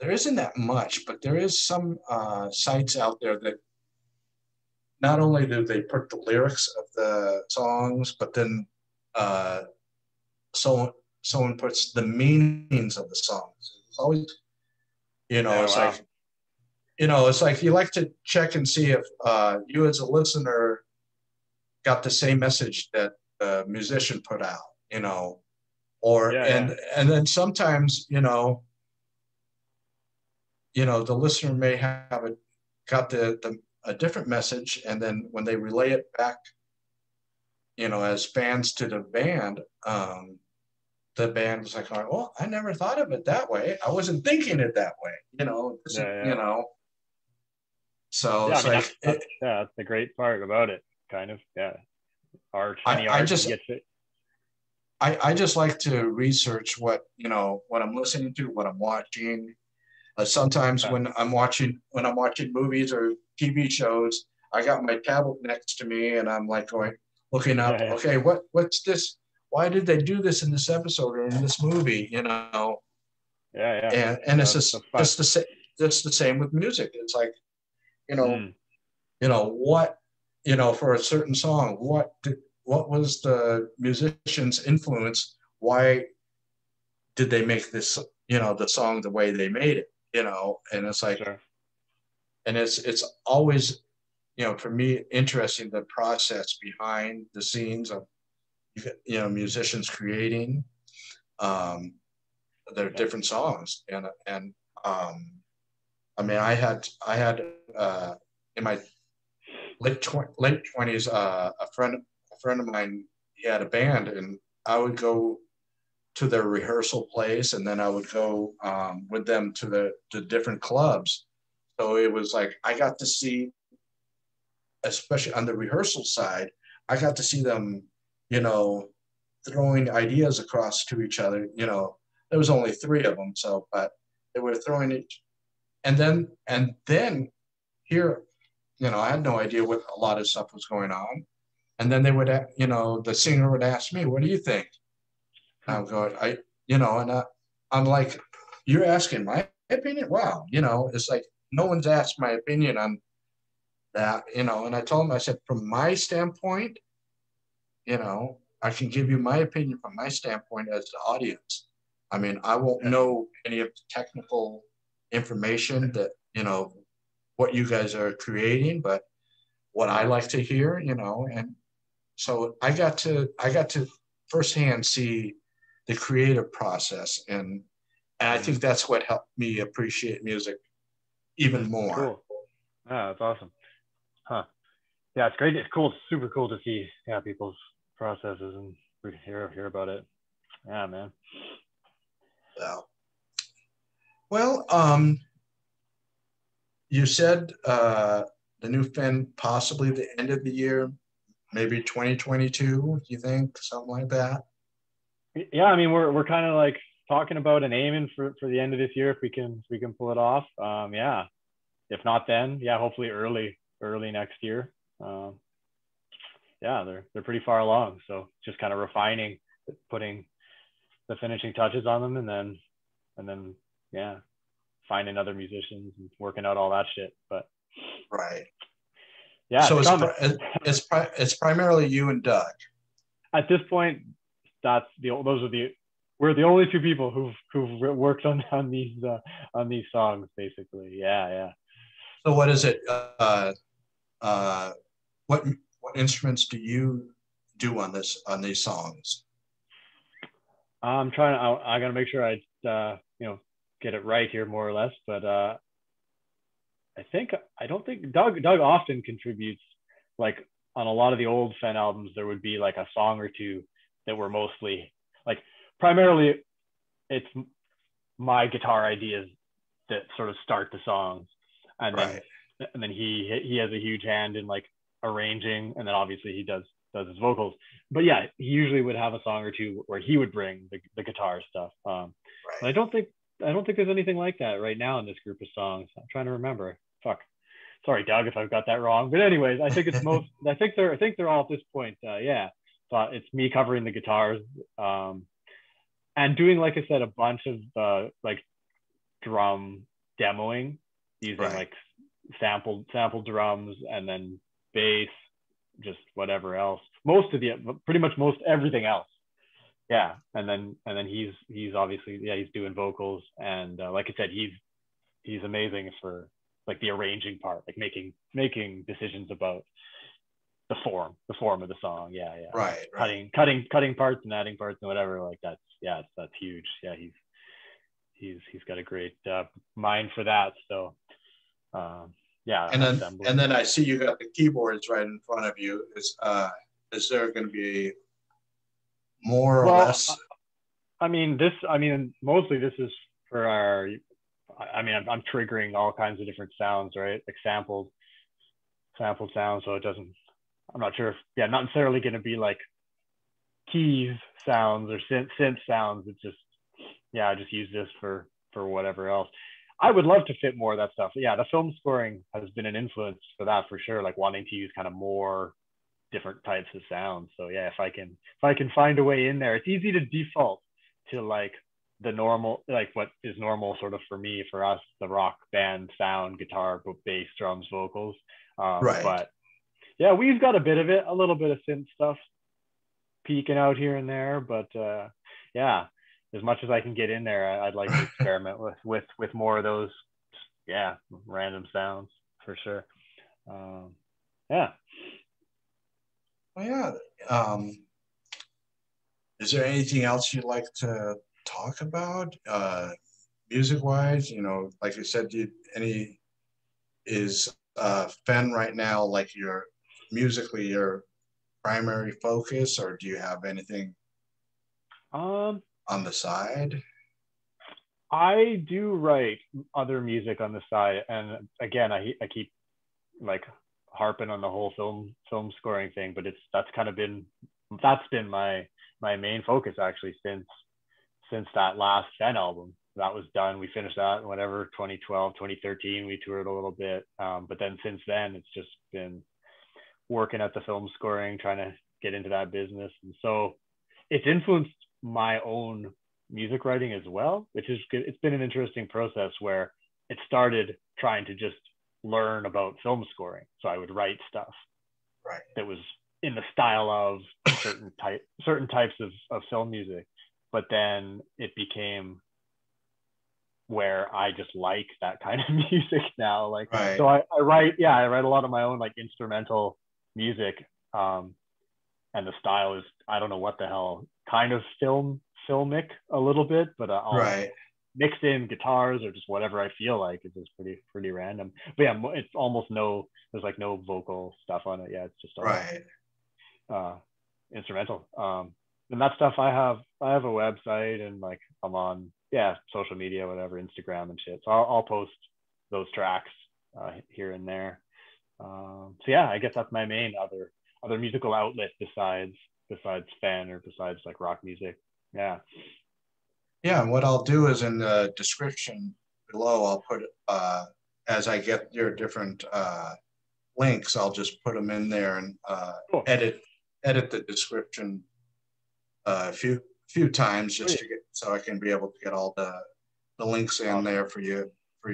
There isn't that much, but there is some sites out there that not only do they put the lyrics of the songs, but then someone puts the meanings of the songs. It's always, it's like it's like you like to check and see if you as a listener got the same message that the musician put out, or
Yeah, yeah,
and then sometimes, the listener may have got the a different message, and then when they relay it back, as fans to the band is like, oh, I never thought of it that way. I wasn't thinking it that way. This is,
yeah, yeah.
So
Yeah, I
it's
mean
like
that's the great part about it, kind of. Yeah, art,
I,
any
I
art, you
just
get to.
I just like to research what I'm listening to, what I'm watching. Sometimes when I'm watching movies or TV shows, I got my tablet next to me and I'm like looking up.
Yeah, yeah,
Okay, what's this? Why did they do this in this episode or in this movie?
yeah, yeah.
And it's
That's
just
fun.
it's the same. It's the same with music. It's like you know
Mm.
what for a certain song. What was the musician's influence? Why did they make this the song the way they made it? And it's like
Sure.
and it's always for me interesting the process behind the scenes of musicians creating um, their
Yeah.
different songs and I mean I had in my late 20s a friend of mine, he had a band, and I would go to their rehearsal place, and then I would go with them to the different clubs. So it was like I got to see, especially on the rehearsal side, I got to see them, you know, throwing ideas across to each other. There was only three of them, so but they were throwing it, and then here, I had no idea what a lot of stuff was going on, and then they would, the singer would ask me, "What do you think?" And I'm going, I'm like, "You're asking my opinion? Wow, it's like no one's asked my opinion on that, and I told him, I said, from my standpoint, I can give you my opinion from my standpoint as the audience. I mean, I won't
Yeah.
know any of the technical information that, what you guys are creating, but what I
Mm.
like to hear, and so I got to firsthand see the creative process, and I
Mm.
think that's what helped me appreciate music even more.
Cool. Ah, that's awesome. Huh. Yeah, it's great. It's cool. It's super cool to see, yeah, people's processes and hear about it. Yeah, man.
So, well, you said the new fin possibly the end of the year, maybe 2022. You think something like that?
Yeah, I mean, we're kind of like talking about and aiming for the end of this year if we can pull it off. Yeah. If not then, yeah, hopefully early next year. Um, yeah, they're pretty far along. So just kind of refining, putting the finishing touches on them, and then yeah, finding other musicians and working out all that shit. But
Right.
yeah,
So
it's
it's
coming.
it's primarily you and Doug.
At this point, we're the only two people who've worked on these songs basically. Yeah, yeah.
So what is it? Uh, what instruments do you do on these songs?
I'm trying. I gotta make sure get it right here more or less. But I don't think Doug often contributes. Like on a lot of the old Fen albums, there would be like a song or two that were mostly like primarily it's my guitar ideas that sort of start the songs, and then
Right.
he has a huge hand in like arranging, and then obviously he does his vocals. But yeah, he usually would have a song or two where he would bring the guitar stuff. But
Right.
I don't think there's anything like that right now in this group of songs. I'm trying to remember. Fuck. Sorry, Doug, if I've got that wrong. But anyways, I think it's most. I think they're all at this point. Yeah. So it's me covering the guitars, and doing, like I said, a bunch of like drum demoing using
Right.
like sample drums, and then bass, just whatever else. Pretty much most everything else. Yeah, and then he's obviously, yeah, he's doing vocals, and like I said, he's amazing for like the arranging part, like making decisions about the form of the song. Yeah, yeah.
Right, right.
Cutting parts and adding parts and whatever. Like that's huge. Yeah, he's got a great mind for that. So yeah,
And then I see you got the keyboards right in front of you. Is there going to be more or
well,
less?
I mean, mostly this is for our. I mean, I'm triggering all kinds of different sounds, right? Like sampled sounds, so it doesn't. I'm not sure if, not necessarily going to be like keys sounds or synth sounds. It's just, I just use this for whatever else. I would love to fit more of that stuff. Yeah, the film scoring has been an influence for that for sure. Like wanting to use kind of more different types of sounds. So yeah, if I can find a way in there, it's easy to default to like the normal, like what is normal sort of for us, the rock band sound, guitar, bass, drums, vocals.
Right.
But yeah, we've got a bit of it, a little bit of synth stuff peeking out here and there. But yeah, as much as I can get in there, I'd like to experiment with more of those, random sounds for sure. Yeah.
Well, yeah. Is there anything else you'd like to talk about, music wise? You know, like you said, is Fen right now like your musically your primary focus, or do you have anything
Um,
on the side?
I do write other music on the side, and again, I keep like harping on the whole film scoring thing, but that's been my main focus actually since that last Fen album that was done. We finished that in whatever 2012, 2013. We toured a little bit, but then since then it's just been working at the film scoring, trying to get into that business, and so it's influenced my own music writing as well, which is good. It's been an interesting process where it started trying to just learn about film scoring. So I would write stuff
Right.
that was in the style of certain types of film music. But then it became where I just like that kind of music now. Like,
Right.
so I write a lot of my own like instrumental music. And the style is, I don't know what the hell, kind of filmic a little bit, but I'll
Right.
mix in guitars or just whatever I feel like. It's just pretty random. But yeah, it's almost there's like no vocal stuff on it. Yeah, it's just all instrumental. And that stuff I have a website, and like I'm on social media, whatever, Instagram and shit. So I'll post those tracks here and there. So yeah, I guess that's my main other musical outlet besides Fen or besides like rock music. Yeah.
Yeah, and what I'll do is in the description below, I'll put as I get your different links, I'll just put them in there and
Cool.
edit the description a few times just to get so I can be able to get all the links in there for your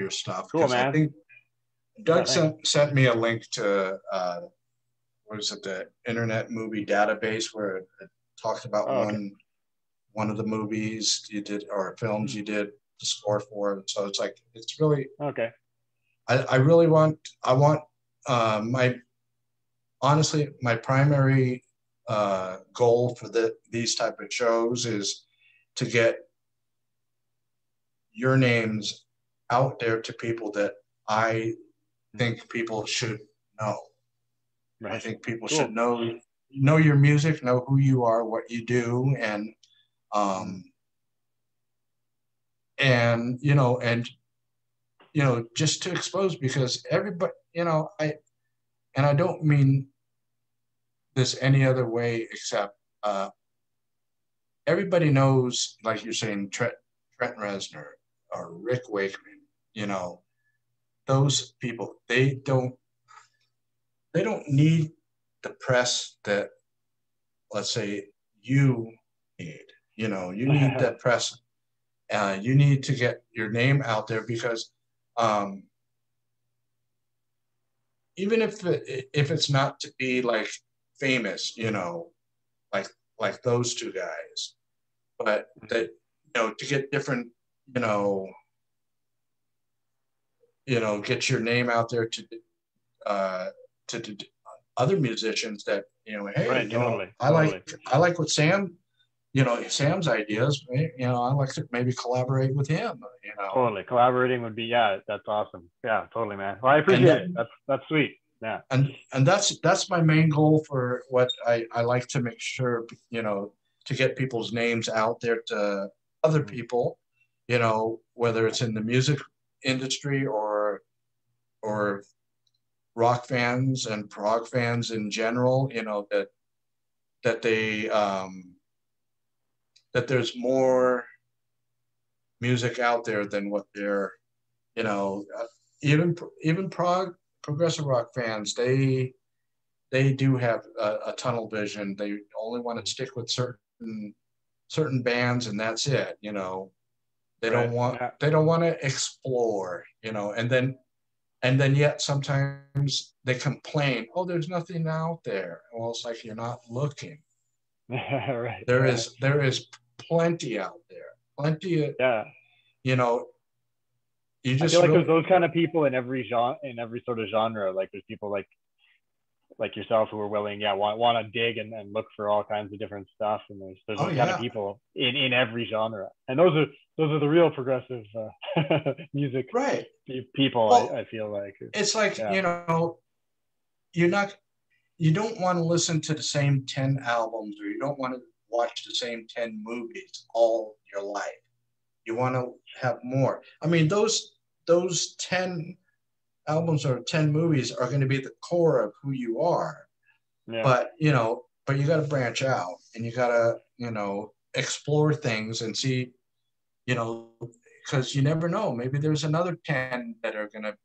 stuff.
Cool, man.
I think Doug sent me a link to what is it, the Internet Movie Database, where it talked about one of the movies you did or films you did the score for. So it's like it's really
okay.
I want my primary goal for these type of shows is to get your names out there to people that I think people should know. Right. I think people should know your music, know who you are, what you do, and just to expose, because everybody, I don't mean this any other way except everybody knows, like you're saying, Trent Reznor or Rick Wakeman, those people, they don't need the press that, let's say, you need. You need that press. You need to get your name out there, because even if it's not to be like famous, like those two guys, but that to get different, get your name out there to other musicians that, hey,
Right, totally.
I like what Sam's ideas, I like to maybe collaborate with him,
Totally. Collaborating would be, that's awesome. Yeah, totally, man. Well, I appreciate it. That's sweet. Yeah.
And that's my main goal for what I like to make sure, to get people's names out there to other people, whether it's in the music industry or rock fans and prog fans in general, that they that there's more music out there than what they're, even progressive rock fans, they do have a tunnel vision. They only want to stick with certain bands, and that's it. They don't want to explore. And then yet sometimes they complain, oh, there's nothing out there. Well, it's like you're not looking.
Right.
There is plenty out there. Plenty of, you just
I feel like there's those kind of people in every genre, in every sort of genre. Like there's people like yourself who are willing, want to dig and look for all kinds of different stuff. And there's those kind of people in every genre. And those are the real progressive music people. Well, I feel like
it's like, you don't want to listen to the same 10 albums, or you don't want to watch the same 10 movies all your life. You want to have more. I mean, those 10 albums or 10 movies are going to be the core of who you are. Yeah. But you got to branch out, and you got to, explore things and see, because you never know. Maybe there's another 10 that are going to,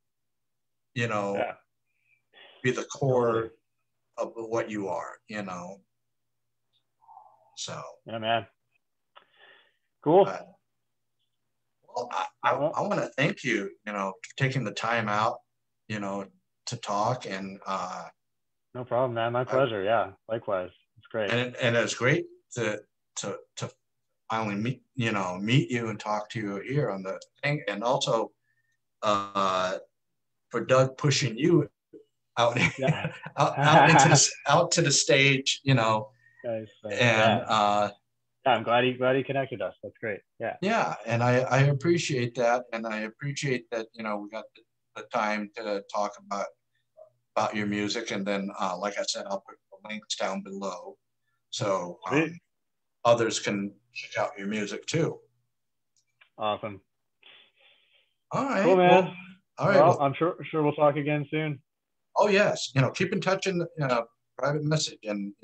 be the core of what you are, So.
Yeah, man. Cool.
Well, I want to thank you, for taking the time out, to talk, and
no problem, man. My pleasure. Yeah, likewise. It's great.
And it's great to finally meet you and talk to you here on the thing, and also for Doug pushing you out out to the stage,
Nice. And I'm glad he connected us. That's great.
Yeah, and I appreciate that, and I appreciate that we got the time to talk about your music, and then like I said, I'll put the links down below, so others can check out your music too.
Awesome.
All right.
Cool, man.
Well, all right.
Well, I'm sure we'll talk again soon.
Oh yes, keep in touch in private message, and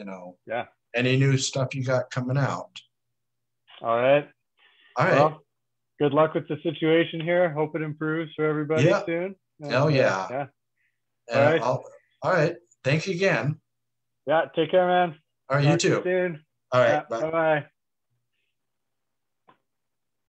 any new stuff you got coming out.
All right. Well, good luck with the situation here. Hope it improves for everybody soon.
Yeah. All right. All right. Thank you again.
Yeah. Take care, man.
All right. You too.
Soon.
All right.
Bye. Bye.